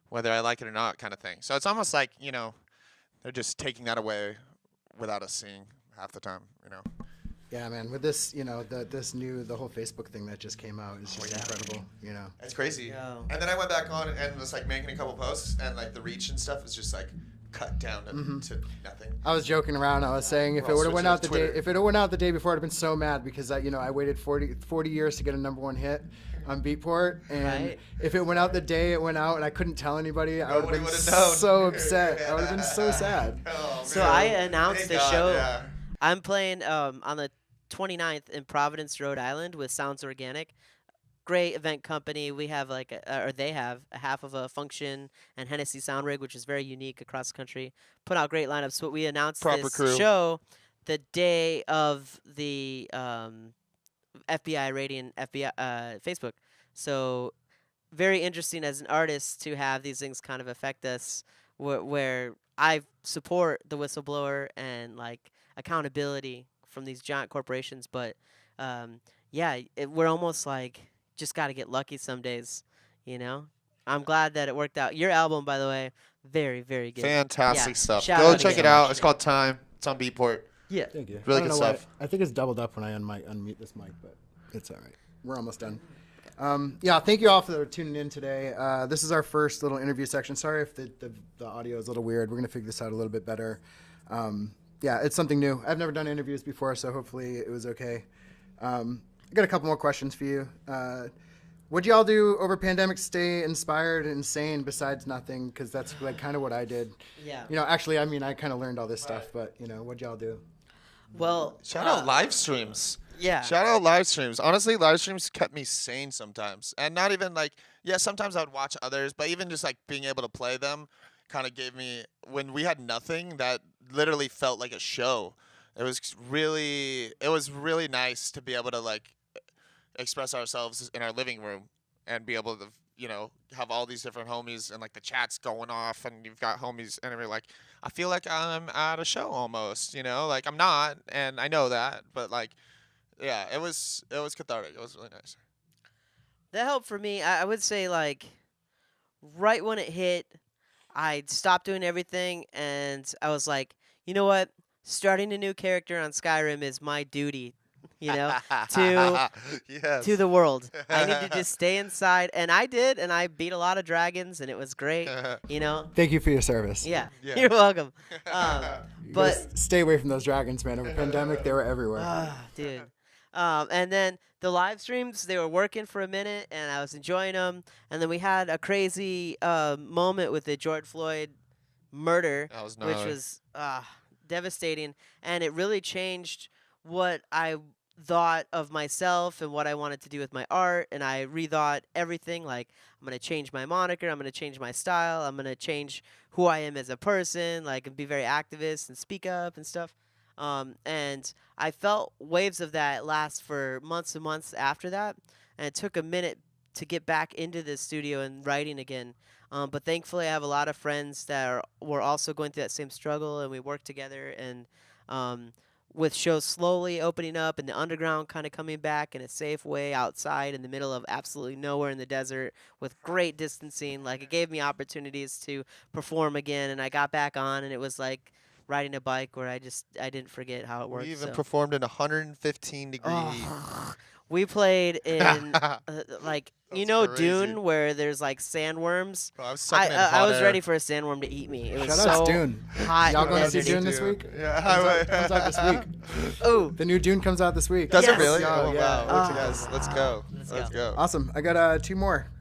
[SPEAKER 2] whether I like it or not kind of thing. So it's almost like, they're just taking that away without us seeing half the time, you know.
[SPEAKER 1] Yeah, man. With this, you know, the whole Facebook thing that just came out is just incredible, you know.
[SPEAKER 2] It's crazy.
[SPEAKER 3] Yo.
[SPEAKER 2] And then I went back on and was like making a couple posts, and like the reach and stuff is just like cut down to nothing.
[SPEAKER 1] I was joking around. I was saying if it would have went out the day before, I'd have been so mad because I waited 40 years to get a #1 hit on Beatport, and if it went out the day it went out and I couldn't tell anybody, I would have been so upset. I would have been so sad.
[SPEAKER 2] Oh,
[SPEAKER 3] So I announced the show.
[SPEAKER 2] Yeah.
[SPEAKER 3] I'm playing on the 29th in Providence, Rhode Island with Sounds Organic. Great event company. We have they have a half of a Function and Hennessy sound rig, which is very unique across the country. Put out great lineups. But we announced this show the day of the FBI raiding Facebook. So very interesting as an artist to have these things kind of affect us, where I support the whistleblower and like accountability from these giant corporations, but we're almost like just got to get lucky some days, you know. I'm glad that it worked out. Your album, by the way, very, very good.
[SPEAKER 2] Fantastic stuff.
[SPEAKER 3] Shout
[SPEAKER 2] Go
[SPEAKER 3] out
[SPEAKER 2] check
[SPEAKER 3] again.
[SPEAKER 2] it out. It's called Time. It's on Beatport.
[SPEAKER 3] Yeah.
[SPEAKER 1] Thank you.
[SPEAKER 2] Really
[SPEAKER 1] I don't
[SPEAKER 2] good
[SPEAKER 1] know
[SPEAKER 2] stuff.
[SPEAKER 1] I think it's doubled up when I unmute this mic, but it's all right. We're almost done. Thank you all for tuning in today. This is our first little interview section. Sorry if the audio is a little weird. We're going to figure this out a little bit better. It's something new. I've never done interviews before, so hopefully it was okay. I got a couple more questions for you. What'd y'all do over pandemic to stay inspired and sane besides nothing? Because that's like kind of what I did.
[SPEAKER 3] Yeah.
[SPEAKER 1] You know, actually, I mean, I kind of learned all this stuff, but, you know, what'd y'all do?
[SPEAKER 3] Well,
[SPEAKER 2] Shout out live streams.
[SPEAKER 3] Yeah.
[SPEAKER 2] Shout out live streams. Honestly, live streams kept me sane sometimes. And not even like, sometimes I would watch others, but even just like being able to play them kind of gave me, when we had nothing, that literally felt like a show. It was really nice to be able to like express ourselves in our living room and be able to, you know, have all these different homies and like the chat's going off and you've got homies and we're like, I feel like I'm at a show almost, you know, like I'm not, and I know that, but like, yeah, it was cathartic. It was really nice.
[SPEAKER 3] That helped for me. I would say like right when it hit, I stopped doing everything and I was like, you know what? Starting a new character on Skyrim is my duty, you know, to the world. I need to just stay inside. And I did, and I beat a lot of dragons, and it was great, you know.
[SPEAKER 1] Thank you for your service.
[SPEAKER 3] Yeah. You're welcome. But
[SPEAKER 1] stay away from those dragons, man. Over the pandemic, they were everywhere.
[SPEAKER 3] Dude. And then the live streams, they were working for a minute, and I was enjoying them. And then we had a crazy moment with the George Floyd murder, which was devastating. And it really changed what I thought of myself and what I wanted to do with my art. And I rethought everything. Like, I'm going to change my moniker. I'm going to change my style. I'm going to change who I am as a person, like, and be very activist and speak up and stuff. And I felt waves of that last for months and months after that. And it took a minute to get back into the studio and writing again. But thankfully, I have a lot of friends that were also going through that same struggle, and we worked together. And with shows slowly opening up and the underground kind of coming back in a safe way outside in the middle of absolutely nowhere in the desert with great distancing, like it gave me opportunities to perform again. And I got back on, and it was like riding a bike where I didn't forget how it worked.
[SPEAKER 2] We even performed in 115 degrees.
[SPEAKER 3] We played in you know,
[SPEAKER 2] crazy.
[SPEAKER 3] Dune, where there's like sandworms.
[SPEAKER 2] Bro, I
[SPEAKER 3] was ready for a sandworm to eat me. It was
[SPEAKER 1] Shout out
[SPEAKER 3] so
[SPEAKER 1] Dune.
[SPEAKER 3] hot.
[SPEAKER 1] Y'all going to see
[SPEAKER 3] underneath.
[SPEAKER 1] Dune this week?
[SPEAKER 2] Yeah,
[SPEAKER 1] Comes out this week.
[SPEAKER 3] Oh,
[SPEAKER 1] The new Dune comes out this week.
[SPEAKER 2] Does
[SPEAKER 3] Yes.
[SPEAKER 2] it really?
[SPEAKER 1] Yeah,
[SPEAKER 2] Oh,
[SPEAKER 1] yeah.
[SPEAKER 2] wow. Look at you guys. Let's go.
[SPEAKER 3] Let's
[SPEAKER 2] go.
[SPEAKER 1] Awesome. I got two more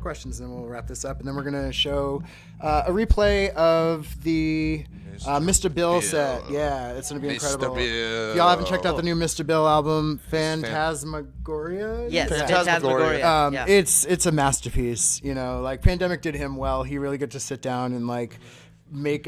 [SPEAKER 1] questions, and then we'll wrap this up. And then we're gonna show a replay of the Mr. Bill set. Yeah, it's gonna be incredible. If y'all haven't checked out the new Mr. Bill album, Phantasmagoria.
[SPEAKER 3] yes,
[SPEAKER 2] Phantasmagoria.
[SPEAKER 3] Yeah.
[SPEAKER 1] It's a masterpiece. You know, like Pandemic did him well. He really got to sit down and like make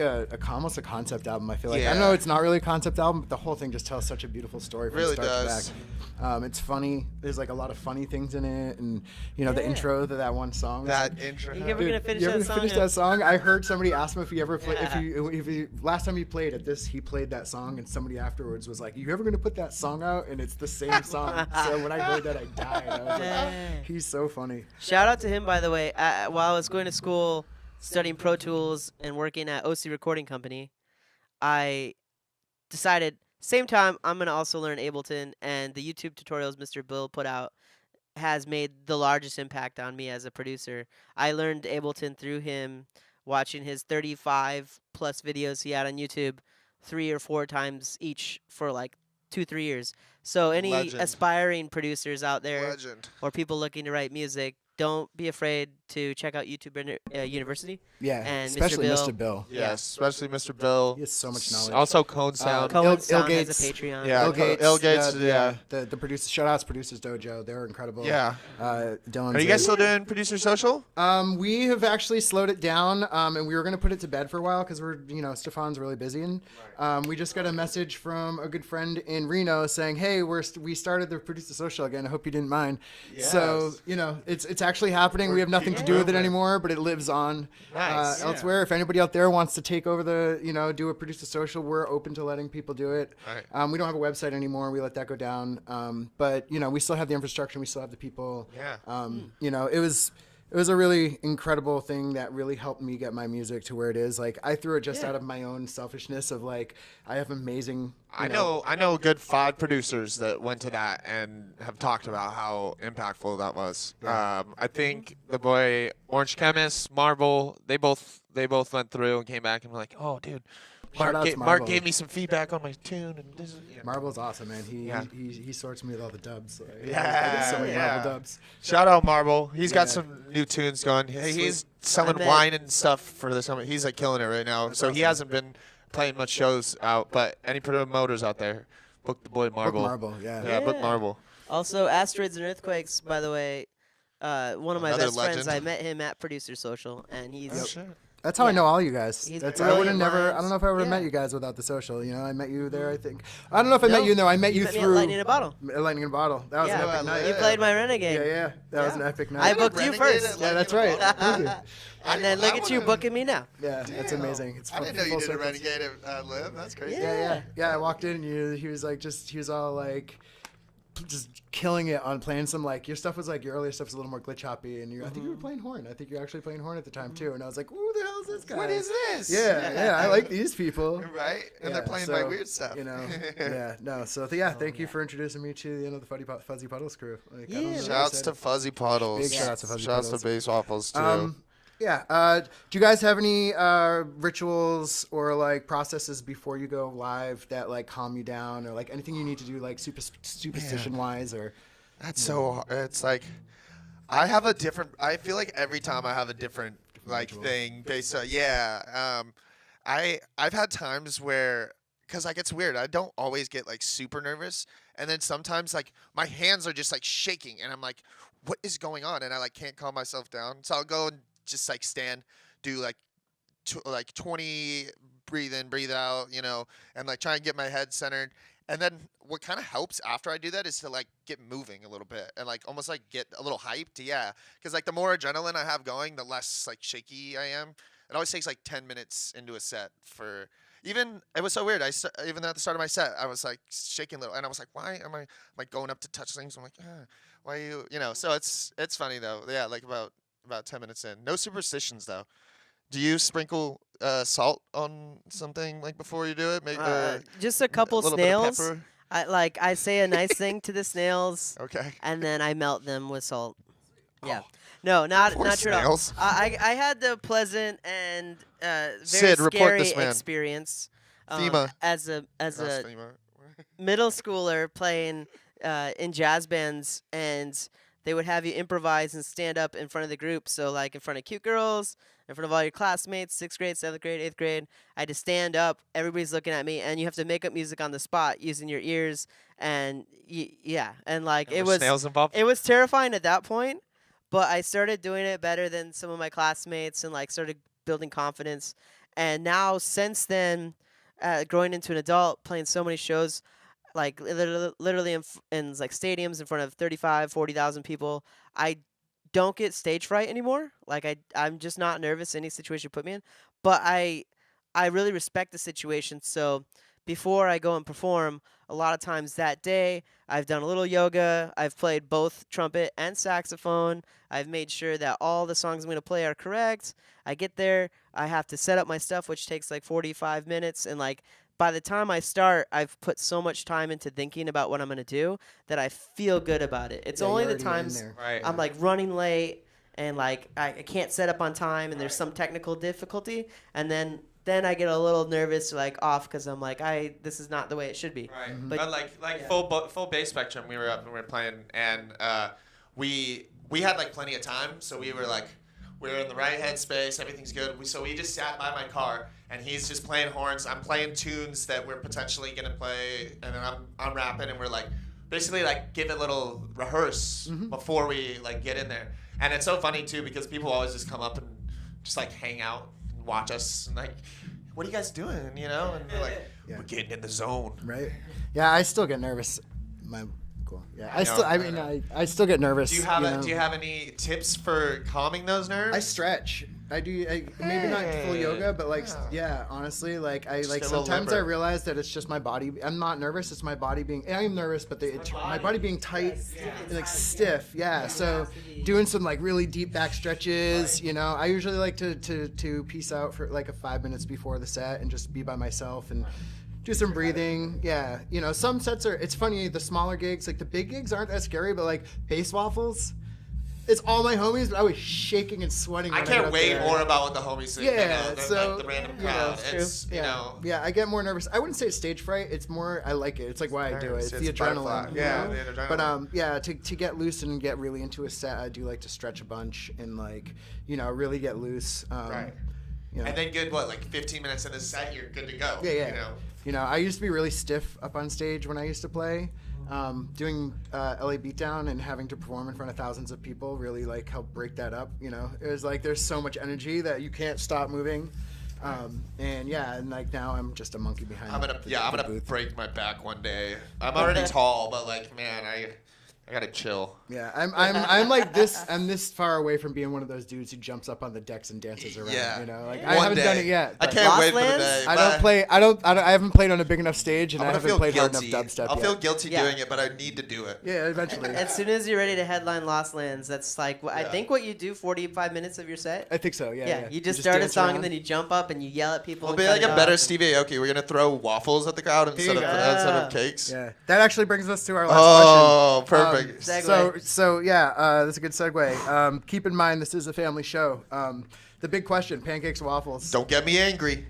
[SPEAKER 1] almost a concept album. I feel like I know it's not really a concept album, but the whole thing just tells such a beautiful story from
[SPEAKER 2] Really
[SPEAKER 1] start
[SPEAKER 2] does.
[SPEAKER 1] to back. It's funny. There's like a lot of funny things in it, and you know the intro to that one song.
[SPEAKER 2] That intro.
[SPEAKER 3] You ever gonna finish
[SPEAKER 1] you ever
[SPEAKER 3] that song?
[SPEAKER 1] finish
[SPEAKER 3] yet?
[SPEAKER 1] that song? I heard somebody ask him if he ever played.
[SPEAKER 3] Yeah.
[SPEAKER 1] If he last time he played at this, he played that song, and somebody afterwards was like, "You ever gonna put that song out?" And it's the same song. So when I heard that, I died. I was like,
[SPEAKER 3] Dang.
[SPEAKER 1] he's so funny.
[SPEAKER 3] Shout out to him, by the way. While I was going to school studying Pro Tools and working at OC Recording Company, I decided same time I'm gonna also learn Ableton, and the YouTube tutorials Mr. Bill put out has made the largest impact on me as a producer. I learned Ableton through him, watching his 35 plus videos he had on YouTube 3 or 4 times each for like 2-3 years. So any
[SPEAKER 2] Legend.
[SPEAKER 3] aspiring producers out there
[SPEAKER 2] Legend.
[SPEAKER 3] or people looking to write music, don't be afraid to check out YouTube University.
[SPEAKER 1] Yeah,
[SPEAKER 3] And
[SPEAKER 1] especially
[SPEAKER 3] Mr.
[SPEAKER 1] Mr. Bill.
[SPEAKER 2] Yeah, especially Mr. Bill.
[SPEAKER 1] He has so much knowledge.
[SPEAKER 2] Also, Koan Sound.
[SPEAKER 3] Koan Sound has
[SPEAKER 1] Gates.
[SPEAKER 3] a Patreon.
[SPEAKER 2] Yeah, Il Gates, yeah.
[SPEAKER 1] The producers, shout outs Producers Dojo. They're incredible.
[SPEAKER 2] Yeah.
[SPEAKER 1] Dylan's
[SPEAKER 2] Are you guys still doing Producer Social?
[SPEAKER 1] We have actually slowed it down, and we were going to put it to bed for a while because Stefan's really busy. And we just got a message from a good friend in Reno saying, hey, we started the Producer Social again. I hope you didn't mind.
[SPEAKER 2] Yes.
[SPEAKER 1] So, it's actually happening. We have nothing to do with it anymore, but it lives on
[SPEAKER 2] Nice.
[SPEAKER 1] elsewhere. If anybody out there wants to take over do a Producer Social, we're open to letting people do it.
[SPEAKER 2] Right.
[SPEAKER 1] We don't have a website anymore. We let that go down. But, we still have the infrastructure. We still have the people.
[SPEAKER 2] Yeah.
[SPEAKER 1] It was a really incredible thing that really helped me get my music to where it is. Like, I threw it just out of my own selfishness of like, I have amazing.
[SPEAKER 2] I know a good 5 producers that went to that and have talked about how impactful that was.
[SPEAKER 1] Yeah.
[SPEAKER 2] I think the boy Orange Chemist, Marvel, they both went through and came back and were like, oh, dude,
[SPEAKER 1] Shout out to
[SPEAKER 2] Mark
[SPEAKER 1] Marvel.
[SPEAKER 2] gave me some feedback on my tune, and this is
[SPEAKER 1] Marble's awesome, man. He
[SPEAKER 2] Yeah.
[SPEAKER 1] he sorts me with all the dubs. Like, I
[SPEAKER 2] Yeah,
[SPEAKER 1] get so many
[SPEAKER 2] yeah.
[SPEAKER 1] Marvel dubs.
[SPEAKER 2] Shout out Marvel. He's got
[SPEAKER 1] Yeah.
[SPEAKER 2] some new tunes going. He's
[SPEAKER 3] Sweet.
[SPEAKER 2] selling
[SPEAKER 3] I met-
[SPEAKER 2] wine and stuff for this summer. He's like killing it right now. So he
[SPEAKER 1] awesome.
[SPEAKER 2] hasn't been playing much shows out, but any promoters out there, book the boy Marvel.
[SPEAKER 1] Book Marble, yeah.
[SPEAKER 2] Yeah, book
[SPEAKER 3] Yeah.
[SPEAKER 2] Marvel.
[SPEAKER 3] Also, Asteroids and Earthquakes, by the way, one of my
[SPEAKER 2] Another
[SPEAKER 3] best friends,
[SPEAKER 2] legend.
[SPEAKER 3] I met him at Producer Social, and he's
[SPEAKER 2] Oh, shit.
[SPEAKER 1] That's how I
[SPEAKER 3] Yeah.
[SPEAKER 1] know all you guys.
[SPEAKER 3] He's
[SPEAKER 1] I
[SPEAKER 3] brilliant
[SPEAKER 1] would have never. I
[SPEAKER 3] minds.
[SPEAKER 1] don't know if I would have
[SPEAKER 3] Yeah.
[SPEAKER 1] met you guys without the social. I met you there. I think. I don't know if I met you there. I met you
[SPEAKER 3] met me at
[SPEAKER 1] through
[SPEAKER 3] Lightning in a Bottle.
[SPEAKER 1] Lightning in a Bottle. That was
[SPEAKER 3] Yeah.
[SPEAKER 1] an epic night.
[SPEAKER 3] You played my Renegade.
[SPEAKER 1] Yeah. That was an
[SPEAKER 3] Yeah.
[SPEAKER 1] epic
[SPEAKER 3] I
[SPEAKER 1] night.
[SPEAKER 3] booked you
[SPEAKER 2] Renegade
[SPEAKER 3] first.
[SPEAKER 2] at
[SPEAKER 1] Yeah, that's
[SPEAKER 2] Lightning in
[SPEAKER 1] right.
[SPEAKER 2] a Bottle?
[SPEAKER 1] Thank you.
[SPEAKER 3] And then look at you booking me now.
[SPEAKER 1] Yeah, that's amazing. It's
[SPEAKER 2] I didn't know you
[SPEAKER 1] full
[SPEAKER 2] did a
[SPEAKER 1] circle.
[SPEAKER 2] Renegade at Live. That's crazy.
[SPEAKER 1] Yeah. I walked in and he was all like, just killing it on playing some like your stuff was like your earlier stuff was a little more glitch hoppy, and I think you were playing horn. I think you were actually playing horn at the time too. And I was like, "Who the hell is this guy?
[SPEAKER 2] What is this?
[SPEAKER 1] Yeah, I like these people.
[SPEAKER 2] Right? And they're
[SPEAKER 1] Yeah,
[SPEAKER 2] playing
[SPEAKER 1] so,
[SPEAKER 2] my weird stuff.
[SPEAKER 1] Thank you for introducing me to the Fuzzy Puddles crew. Like, I don't know what I
[SPEAKER 2] Shouts
[SPEAKER 1] said.
[SPEAKER 2] to Fuzzy Puddles.
[SPEAKER 1] Big shouts to Fuzzy
[SPEAKER 2] Shouts to
[SPEAKER 1] Puddles.
[SPEAKER 2] Bass Waffles too.
[SPEAKER 1] Do you guys have any rituals or like processes before you go live that like calm you down, or like anything you need to do like superstition wise or?
[SPEAKER 2] That's so. It's like I have a different. I feel like every time I have a different like
[SPEAKER 1] ritual.
[SPEAKER 2] thing based on I've had times where because like it's weird. I don't always get like super nervous, and then sometimes like my hands are just like shaking, and I'm like, what is going on? And I like can't calm myself down. So I'll go and just like stand, do like 20 breathe in, breathe out, and like try and get my head centered. And then what kind of helps after I do that is to like get moving a little bit and like almost like get a little hyped. Yeah. Because like the more adrenaline I have going, the less like shaky I am. It always takes like 10 minutes into a set for even, it was so weird. Even at the start of my set, I was like shaking a little and I was like, why am I like going up to touch things? I'm like, why are you, so it's funny though. Yeah. Like about 10 minutes in. No superstitions though. Do you sprinkle salt on something like before you do it? Maybe
[SPEAKER 3] Just a couple
[SPEAKER 2] little bit of
[SPEAKER 3] snails.
[SPEAKER 2] pepper?
[SPEAKER 3] I say a nice thing to the snails,
[SPEAKER 2] Okay.
[SPEAKER 3] and then I melt them with salt. Yeah.
[SPEAKER 2] Oh.
[SPEAKER 3] No, not
[SPEAKER 2] Poor
[SPEAKER 3] true at all.
[SPEAKER 2] snails.
[SPEAKER 3] I had the pleasant and very
[SPEAKER 2] Sid, report
[SPEAKER 3] scary
[SPEAKER 2] this man.
[SPEAKER 3] experience
[SPEAKER 2] FEMA.
[SPEAKER 3] as a
[SPEAKER 2] That's FEMA.
[SPEAKER 3] middle schooler playing in jazz bands, and they would have you improvise and stand up in front of the group. So like in front of cute girls, in front of all your classmates, 6th grade, 7th grade, 8th grade. I had to stand up. Everybody's looking at me, and you have to make up music on the spot using your ears. And and like
[SPEAKER 2] And
[SPEAKER 3] it
[SPEAKER 2] were
[SPEAKER 3] was
[SPEAKER 2] snails involved?
[SPEAKER 3] it was terrifying at that point, but I started doing it better than some of my classmates and like started building confidence. And now since then, growing into an adult, playing so many shows, like literally in like stadiums in front of 35, 40,000 people, I don't get stage fright anymore. Like I'm just not nervous in any situation you put me in, but I really respect the situation. So before I go and perform, a lot of times that day, I've done a little yoga. I've played both trumpet and saxophone. I've made sure that all the songs I'm going to play are correct. I get there, I have to set up my stuff, which takes like 45 minutes. And like by the time I start, I've put so much time into thinking about what I'm going to do that I feel good about it. It's only the times I'm like running late and like I can't set up on time and there's some technical difficulty. And then I get a little nervous, like off, because I'm like, this is not the way it should be.
[SPEAKER 2] Right. But like full bass spectrum, we were up and we were playing, and we had like plenty of time, so we were like, we're in the right headspace, everything's good. So we just sat by my car, and he's just playing horns. I'm playing tunes that we're potentially gonna play, and then I'm rapping, and we're like, basically like give a little rehearse before we like get in there. And it's so funny too because people always just come up and just like hang out. Watch us and like, what are you guys doing? You know, and we're like, we're getting in the zone.
[SPEAKER 1] Right. Yeah, I still get nervous. Cool. Yeah, I still get nervous.
[SPEAKER 2] Do you have any tips for calming those nerves?
[SPEAKER 1] I stretch. I do. Maybe not full yoga, but like, honestly, like sometimes I realize that it's just my body. I'm not nervous. It's my body being. I am nervous, but my body being tight, and like stiff. Yeah. So doing some like really deep back stretches. You know, I usually like to peace out for like 5 minutes before the set and just be by myself and do some breathing. Yeah. You know, some sets are. It's funny. The smaller gigs, like the big gigs, aren't that scary, but like Bass Waffles. It's all my homies, but I was shaking and sweating.
[SPEAKER 2] I can't wait more about what the homies think.
[SPEAKER 1] Yeah,
[SPEAKER 2] so the random crowd. It's
[SPEAKER 1] you know. Yeah, I get more nervous. I wouldn't say it's stage fright. It's more I like it. It's like why I do it. It's the adrenaline.
[SPEAKER 2] Yeah, the adrenaline.
[SPEAKER 1] But to get loose and get really into a set, I do like to stretch a bunch and like really get loose.
[SPEAKER 2] Right. You know. And then good, like 15 minutes in the set, you're good to go.
[SPEAKER 1] Yeah. You know, I used to be really stiff up on stage when I used to play. Doing LA Beatdown and having to perform in front of thousands of people really like helped break that up. You know, it was like there's so much energy that you can't stop moving. And like now I'm just a monkey behind.
[SPEAKER 2] I'm gonna
[SPEAKER 1] booth.
[SPEAKER 2] break my back one day. I'm already tall, but like man, I gotta chill.
[SPEAKER 1] Yeah, I'm like this. I'm this far away from being one of those dudes who jumps up on the decks and dances around.
[SPEAKER 2] Yeah.
[SPEAKER 1] You know, like I haven't done it yet.
[SPEAKER 2] I can't wait for the day.
[SPEAKER 1] I haven't played on a big enough stage, and I haven't played hard enough dubstep.
[SPEAKER 2] I'll feel guilty doing it, but I need to do it.
[SPEAKER 1] Yeah, eventually.
[SPEAKER 3] As soon as you're ready to headline Lost Lands, that's like I think what you do 45 minutes of your set.
[SPEAKER 1] I think so. Yeah.
[SPEAKER 3] You just start a song around. And then you jump up and you yell at people.
[SPEAKER 2] We'll be like a better Steve Aoki. We're gonna throw waffles at the crowd instead of cakes.
[SPEAKER 1] Yeah, that actually brings us to our last question.
[SPEAKER 2] Perfect.
[SPEAKER 1] So that's a good segue. Keep in mind this is a family show. The big question: pancakes, waffles.
[SPEAKER 2] Don't get me angry.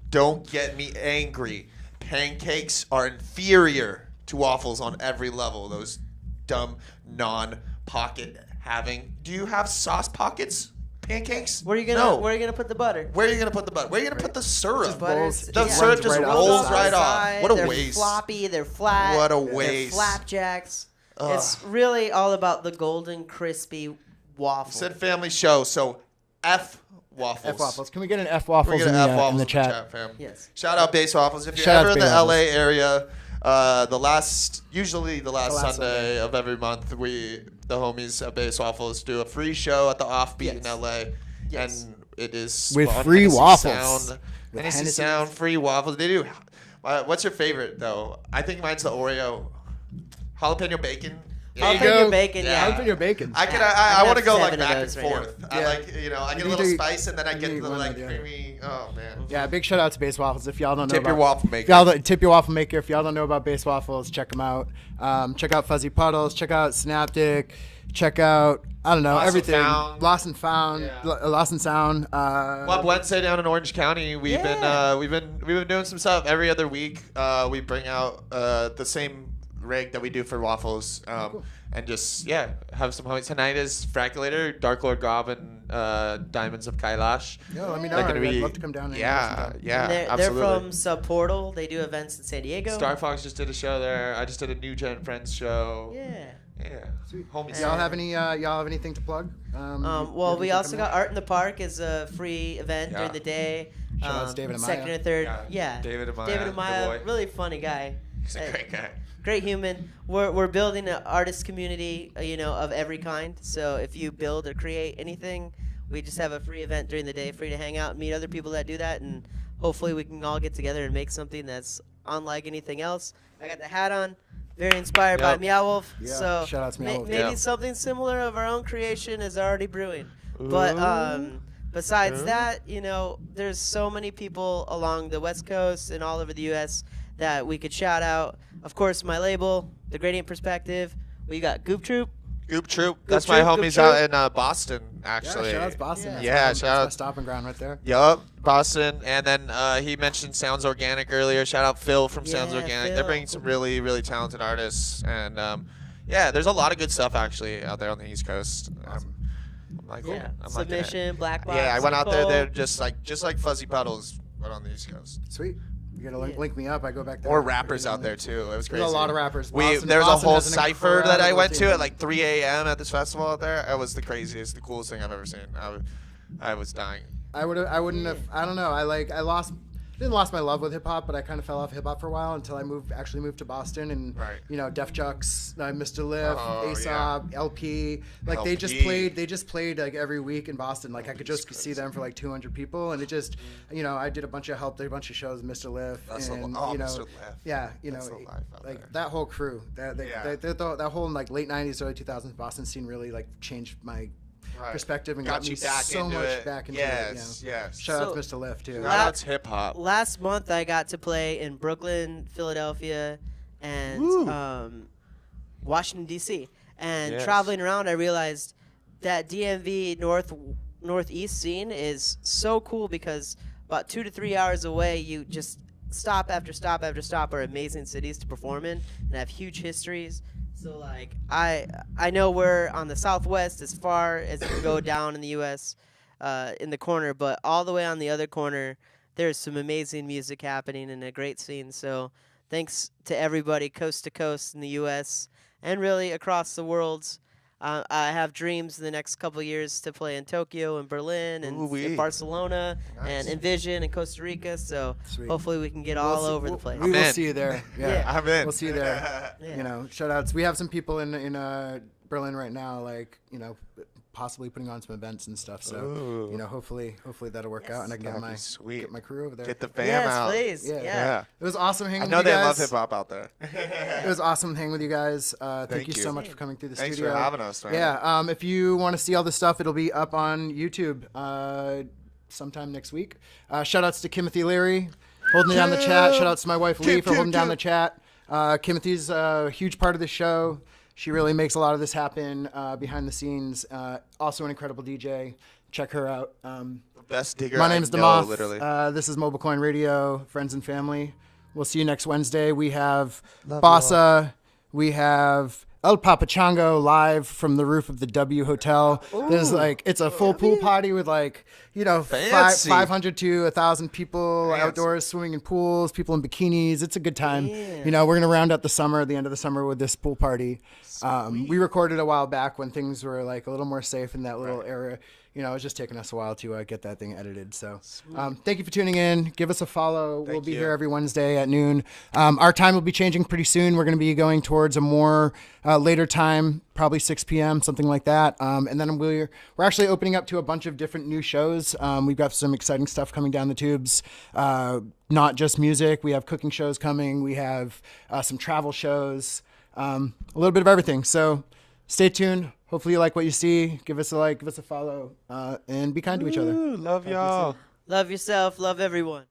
[SPEAKER 2] Don't get me angry. Pancakes are inferior to waffles on every level. Those dumb non-pocket having. Do you have sauce pockets? Pancakes?
[SPEAKER 3] Where are you gonna put the butter?
[SPEAKER 2] Where are you gonna put the butter? Where are you gonna put the syrup?
[SPEAKER 1] The
[SPEAKER 2] syrup just rolls right off. What a waste.
[SPEAKER 3] They're floppy. They're flat.
[SPEAKER 2] What a waste.
[SPEAKER 3] They're flapjacks. It's really all about the golden, crispy waffle.
[SPEAKER 2] Said family show, so F waffles.
[SPEAKER 1] F waffles. Can we get an F waffles in the chat?
[SPEAKER 2] Fam.
[SPEAKER 3] Yes.
[SPEAKER 2] Shout out Bass Waffles. If you're ever in the LA area, usually the last Sunday of every month, the homies at Bass Waffles do a free show at the Offbeat in LA. Yes. And it is
[SPEAKER 1] with free waffles.
[SPEAKER 2] Hennessy Sound, free waffles. They do. What's your favorite though? I think mine's the Oreo. Jalapeno bacon.
[SPEAKER 3] Jalapeno bacon,
[SPEAKER 1] Jalapeno bacon.
[SPEAKER 2] I want to go like back and forth.
[SPEAKER 1] Right
[SPEAKER 2] I get a little spice and then I get the like creamy. Oh man.
[SPEAKER 1] Yeah, big shout out to Bass Waffles. If y'all don't know
[SPEAKER 2] tip your waffle maker.
[SPEAKER 1] Tip your waffle maker. If y'all don't know about Bass Waffles, check them out. Check out Fuzzy Puddles. Check out Synaptic. Check out everything. Lost and Found.
[SPEAKER 2] Yeah.
[SPEAKER 1] Lost and Sound.
[SPEAKER 2] Club Wednesday down in Orange County. We've been doing some stuff every other week. We bring out the same rig that we do for waffles, and just have some homies. Tonight is Fraculator, Dark Lord Gob, and Diamonds of Kailash.
[SPEAKER 1] Let me know. I'd love to come down.
[SPEAKER 3] They're from Subportal. They do events in San Diego.
[SPEAKER 2] Star Fox just did a show there. I just did a NewGent Friends show.
[SPEAKER 3] Yeah.
[SPEAKER 2] Sweet. Homies.
[SPEAKER 1] Y'all have anything to plug?
[SPEAKER 3] Well, we also got Art in the Park is a free event during the day.
[SPEAKER 1] Shout out to David Amaya.
[SPEAKER 3] Second or third. Yeah.
[SPEAKER 2] David Amaya.
[SPEAKER 3] David Amaya, really funny guy.
[SPEAKER 2] He's a great guy.
[SPEAKER 3] Great human. We're building an artist community, of every kind. So if you build or create anything, we just have a free event during the day, free to hang out and meet other people that do that, and hopefully we can all get together and make something that's unlike anything else. I got the hat on, very inspired by Meow Wolf.
[SPEAKER 1] Yeah,
[SPEAKER 3] So
[SPEAKER 1] shout out to Meow Wolf.
[SPEAKER 3] maybe something similar of our own creation is already brewing. But besides that, you know, there's so many people along the West Coast and all over the U.S. that we could shout out. Of course, my label, The Gradient Perspective. We got Goop Troop.
[SPEAKER 2] Goop Troop. That's my homies out in Boston, actually.
[SPEAKER 1] Yeah, shout out to Boston.
[SPEAKER 2] That's
[SPEAKER 1] my
[SPEAKER 2] my
[SPEAKER 1] stomping ground right there.
[SPEAKER 2] Yup, Boston. And then he mentioned Sounds Organic earlier. Shout out Phil from Sounds Organic.
[SPEAKER 3] Phil.
[SPEAKER 2] They're bringing some really, really talented artists. And there's a lot of good stuff actually out there on the East Coast. I'm like,
[SPEAKER 3] Submission, Black Box.
[SPEAKER 2] Yeah, I went out there.
[SPEAKER 3] Nicole.
[SPEAKER 2] They're just like Fuzzy Puddles, but on the East Coast.
[SPEAKER 1] Sweet. You gotta link me up. I go back there.
[SPEAKER 2] More rappers out there too. It was crazy.
[SPEAKER 1] There's a lot of rappers.
[SPEAKER 2] There was a whole cipher that I went to at like 3 a.m. at this festival out there. It was the craziest, the coolest thing I've ever seen. I was dying.
[SPEAKER 1] I wouldn't have. I don't know. Didn't lost my love with hip hop, but I kind of fell off hip hop for a while until I moved to Boston and Def Jux, Mr. Lift, Aesop, LP. Like they just played like every week in Boston. Like I could just see them for like 200 people, and it just I did a bunch of shows with Mr. Lift, and
[SPEAKER 2] Mr. Lift.
[SPEAKER 1] Yeah, like that whole crew, that whole like late 90s, early 2000s Boston scene really like changed my perspective and got me so much back into it.
[SPEAKER 2] Yes.
[SPEAKER 1] Shout out to Mr. Lift too.
[SPEAKER 2] That's hip hop.
[SPEAKER 3] Last month I got to play in Brooklyn, Philadelphia, and Washington D.C. And traveling around, I realized that DMV northeast scene is so cool because about 2 to 3 hours away, you just stop after stop after stop are amazing cities to perform in and have huge histories. So like I know we're on the southwest as far as you can go down in the U.S. In the corner, but all the way on the other corner, there's some amazing music happening and a great scene. So thanks to everybody coast to coast in the U.S. and really across the world. I have dreams in the next couple of years to play in Tokyo and Berlin and in Barcelona and Envision and Costa Rica. So hopefully we can get all over the place.
[SPEAKER 1] We will see you there. Yeah,
[SPEAKER 2] I'm in.
[SPEAKER 1] We'll see you there. Shout outs. We have some people in Berlin right now, like possibly putting on some events and stuff. So hopefully that'll work out, and I can get my crew over there.
[SPEAKER 2] Get the fam out.
[SPEAKER 3] Please. Yeah.
[SPEAKER 1] It was awesome hanging with you
[SPEAKER 2] I know they
[SPEAKER 1] guys.
[SPEAKER 2] love hip hop out there.
[SPEAKER 1] It was awesome hanging with you guys. Thank you so much for coming through the
[SPEAKER 2] Thanks
[SPEAKER 1] studio.
[SPEAKER 2] for having us, man.
[SPEAKER 1] Yeah. If you want to see all this stuff, it'll be up on YouTube sometime next week. Shout outs to Kimothy Leary holding down the chat. Shout outs to my wife Lee for holding down the chat. Kimothy's a huge part of the show. She really makes a lot of this happen behind the scenes. Also an incredible DJ. Check her out.
[SPEAKER 2] Best digger.
[SPEAKER 1] My name's Demoth.
[SPEAKER 2] Literally.
[SPEAKER 1] This is MobileCoin Radio, friends and family. We'll see you next Wednesday. We have Bossa. We have El Papachango live from the roof of the W Hotel. There's it's a full pool party with 500 to 1,000 people outdoors swimming in pools, people in bikinis. It's a good time.
[SPEAKER 3] Yeah.
[SPEAKER 1] We're gonna round out the end of the summer with this pool party. We recorded a while back when things were a little more safe in that little area. It was just taking us a while to get that thing edited. So thank you for tuning in. Give us a follow. We'll be here every Wednesday at noon. Our time will be changing pretty soon. We're going to be going towards a more later time, probably 6 p.m., something like that. And then we're actually opening up to a bunch of different new shows. We've got some exciting stuff coming down the tubes. Not just music. We have cooking shows coming. We have some travel shows. A little bit of everything. So stay tuned. Hopefully you like what you see. Give us a like, give us a follow, and be kind to each other.
[SPEAKER 2] Love y'all.
[SPEAKER 3] Love yourself. Love everyone.